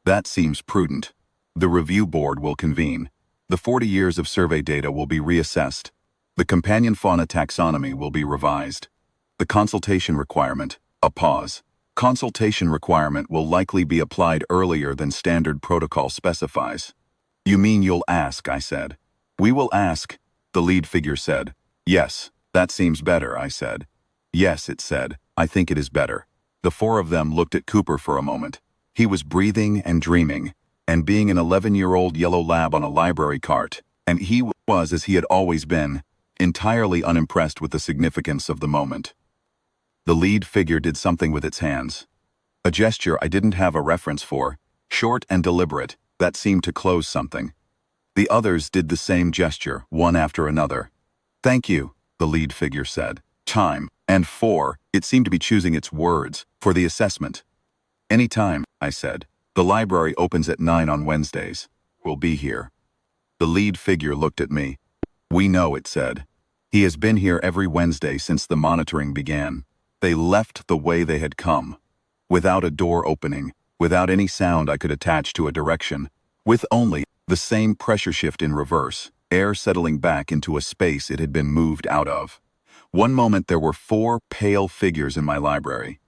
That seems prudent. The review board will convene. The 40 years of survey data will be reassessed. The companion fauna taxonomy will be revised. The consultation requirement, a pause. Consultation requirement will likely be applied earlier than standard protocol specifies. You mean you'll ask, I said. We will ask, the lead figure said. Yes, that seems better, I said. Yes, it said, I think it is better. The 4 of them looked at Cooper for a moment. He was breathing and dreaming, and being an 11-year-old yellow lab on a library cart, and he was, as he had always been, entirely unimpressed with the significance of the moment. The lead figure did something with its hands. A gesture I didn't have a reference for, short and deliberate, that seemed to close something. The others did the same gesture, one after another. "Thank you," the lead figure said. "Time." And "for," it seemed to be choosing its words, "for the assessment." "Any time," I said. "The library opens at 9 on Wednesdays. We'll be here." The lead figure looked at me. "We know," it said. "He has been here every Wednesday since the monitoring began." They left the way they had come, without a door opening, without any sound I could attach to a direction, with only the same pressure shift in reverse, air settling back into a space it had been moved out of. One moment there were 4 pale figures in my library.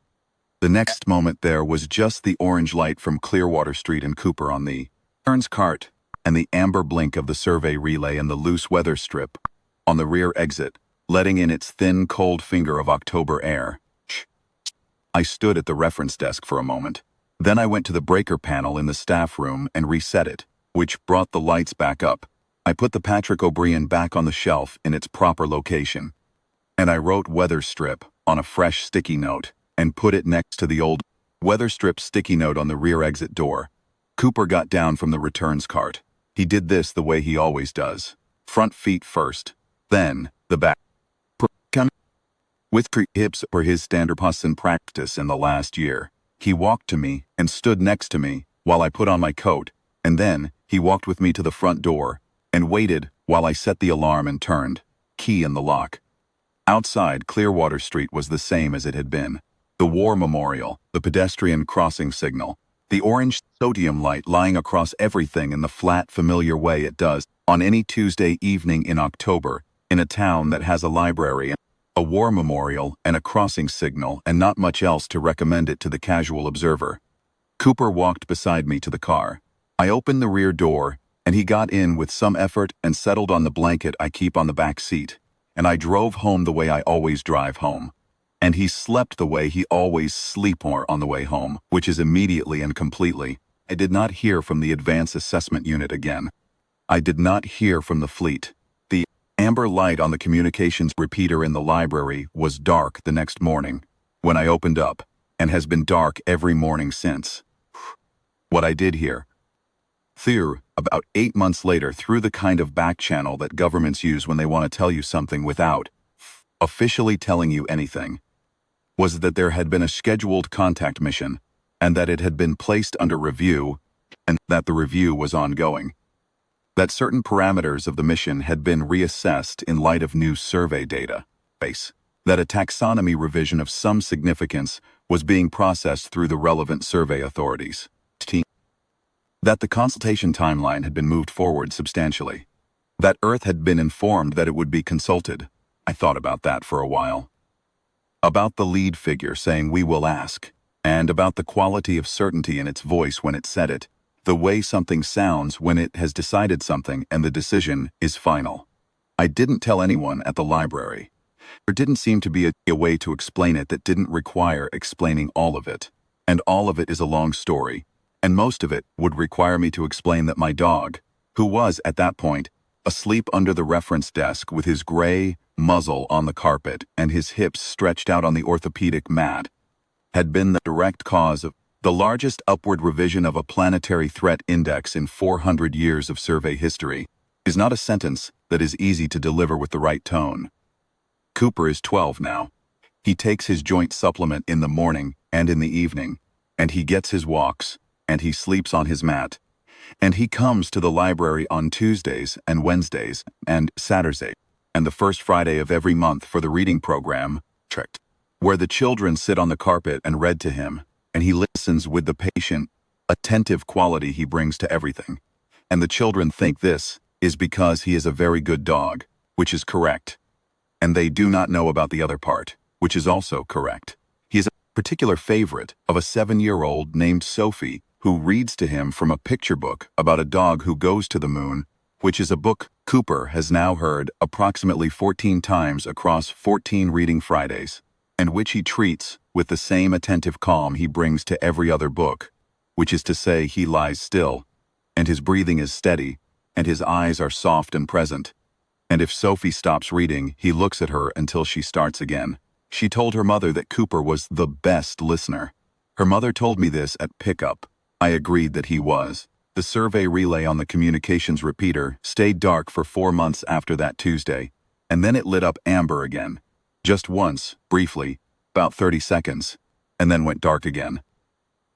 The next moment there was just the orange light from Clearwater Street and Cooper on the turns cart, and the amber blink of the survey relay and the loose weather strip on the rear exit, letting in its thin, cold finger of October air. I stood at the reference desk for a moment. Then I went to the breaker panel in the staff room and reset it, which brought the lights back up. I put the Patrick O'Brien back on the shelf in its proper location. And I wrote weather strip on a fresh sticky note and put it next to the old weather strip sticky note on the rear exit door. Cooper got down from the returns cart. He did this the way he always does. Front feet first, then the back. With hips for his standard in practice in the last year. He walked to me and stood next to me while I put on my coat, and then he walked with me to the front door and waited while I set the alarm and turned, key in the lock. Outside, Clearwater Street was the same as it had been. The war memorial, the pedestrian crossing signal, the orange sodium light lying across everything in the flat, familiar way it does on any Tuesday evening in October in a town that has a library, a war memorial, and a crossing signal, and not much else to recommend it to the casual observer. Cooper walked beside me to the car. I opened the rear door, and he got in with some effort and settled on the blanket I keep on the back seat. And I drove home the way I always drive home. And he slept the way he always sleeps on the way home, which is immediately and completely. I did not hear from the Advanced Assessment Unit again. I did not hear from the fleet. The amber light on the communications repeater in the library was dark the next morning, when I opened up, and has been dark every morning since. What I did hear, about 8 months later, through the kind of back channel that governments use when they want to tell you something without officially telling you anything, was that there had been a scheduled contact mission, and that it had been placed under review, and that the review was ongoing. That certain parameters of the mission had been reassessed in light of new survey data. That a taxonomy revision of some significance was being processed through the relevant survey authorities. That the consultation timeline had been moved forward substantially. That Earth had been informed that it would be consulted. I thought about that for a while. About the lead figure saying "we will ask," and about the quality of certainty in its voice when it said it, the way something sounds when it has decided something and the decision is final. I didn't tell anyone at the library. There didn't seem to be a way to explain it that didn't require explaining all of it. And all of it is a long story. And most of it would require me to explain that my dog, who was, at that point, asleep under the reference desk with his gray muzzle on the carpet and his hips stretched out on the orthopedic mat, had been the direct cause of the largest upward revision of a planetary threat index in 400 years of survey history, is not a sentence that is easy to deliver with the right tone. Cooper is 12 now. He takes his joint supplement in the morning and in the evening, and he gets his walks, and he sleeps on his mat, and he comes to the library on Tuesdays and Wednesdays and Saturdays, and the first Friday of every month for the reading program, where the children sit on the carpet and read to him, and he listens with the patient, attentive quality he brings to everything. And the children think this is because he is a very good dog, which is correct. And they do not know about the other part, which is also correct. He is a particular favorite of a 7-year-old named Sophie, who reads to him from a picture book about a dog who goes to the moon, which is a book Cooper has now heard approximately 14 times across 14 reading Fridays, and which he treats with the same attentive calm he brings to every other book, which is to say he lies still, and his breathing is steady, and his eyes are soft and present. And if Sophie stops reading, he looks at her until she starts again. She told her mother that Cooper was the best listener. Her mother told me this at pickup. I agreed that he was. The survey relay on the communications repeater stayed dark for 4 months after that Tuesday, and then it lit up amber again. Just once, briefly, about 30 seconds, and then went dark again.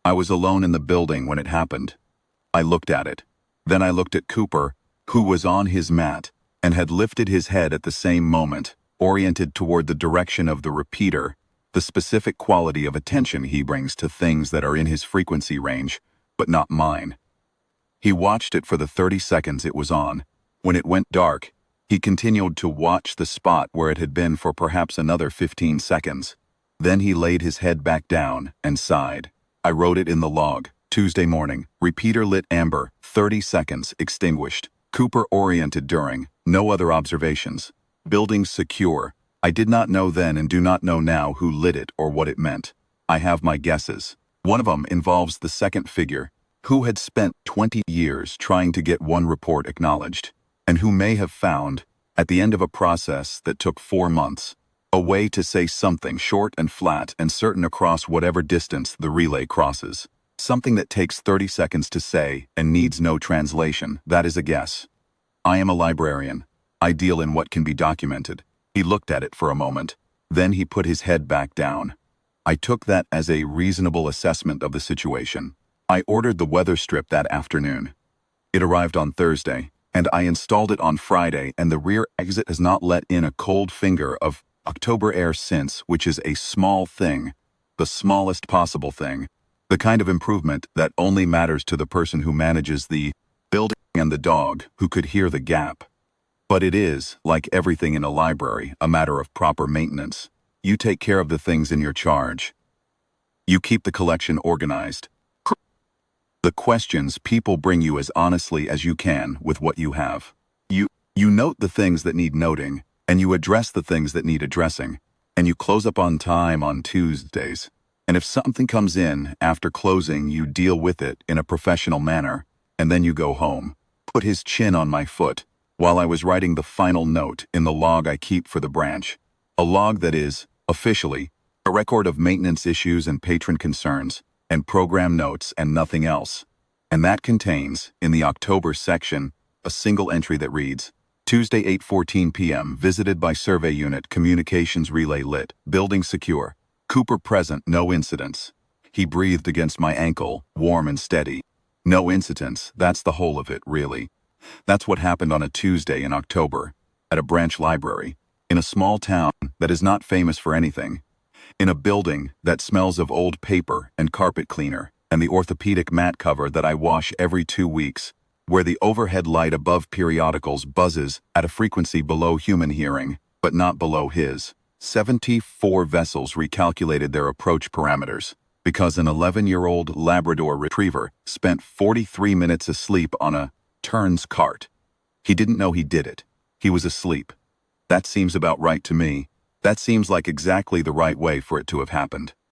I was alone in the building when it happened. I looked at it. Then I looked at Cooper, who was on his mat, and had lifted his head at the same moment, oriented toward the direction of the repeater, the specific quality of attention he brings to things that are in his frequency range, but not mine. He watched it for the 30 seconds it was on. When it went dark, he continued to watch the spot where it had been for perhaps another 15 seconds. Then he laid his head back down and sighed. I wrote it in the log. Tuesday morning, repeater lit amber, 30 seconds, extinguished. Cooper oriented during, no other observations. Building secure. I did not know then and do not know now who lit it or what it meant. I have my guesses. One of them involves the second figure, who had spent 20 years trying to get one report acknowledged, and who may have found, at the end of a process that took 4 months, a way to say something short and flat and certain across whatever distance the relay crosses. Something that takes 30 seconds to say and needs no translation. That is a guess. I am a librarian. I deal in what can be documented. He looked at it for a moment. Then he put his head back down. I took that as a reasonable assessment of the situation. I ordered the weather strip that afternoon. It arrived on Thursday, and I installed it on Friday, and the rear exit has not let in a cold finger of October air since, which is a small thing, the smallest possible thing. The kind of improvement that only matters to the person who manages the building and the dog who could hear the gap. But it is, like everything in a library, a matter of proper maintenance. You take care of the things in your charge. You keep the collection organized. The questions people bring you as honestly as you can with what you have. You note the things that need noting, and you address the things that need addressing, and you close up on time on Tuesdays. And if something comes in after closing, you deal with it in a professional manner, and then you go home. Put his chin on my foot while I was writing the final note in the log I keep for the branch. A log that is, officially, a record of maintenance issues and patron concerns, and program notes and nothing else. And that contains, in the October section, a single entry that reads, Tuesday 8:14 p.m. Visited by survey unit, communications relay lit, building secure. Cooper present, no incidents. He breathed against my ankle, warm and steady. No incidents, that's the whole of it, really. That's what happened on a Tuesday in October, at a branch library, in a small town that is not famous for anything, in a building that smells of old paper and carpet cleaner and the orthopedic mat cover that I wash every 2 weeks, where the overhead light above periodicals buzzes at a frequency below human hearing, but not below his. 74 vessels recalculated their approach parameters because an 11-year-old Labrador retriever spent 43 minutes asleep on a turns cart. He didn't know he did it. He was asleep. That seems about right to me. That seems like exactly the right way for it to have happened.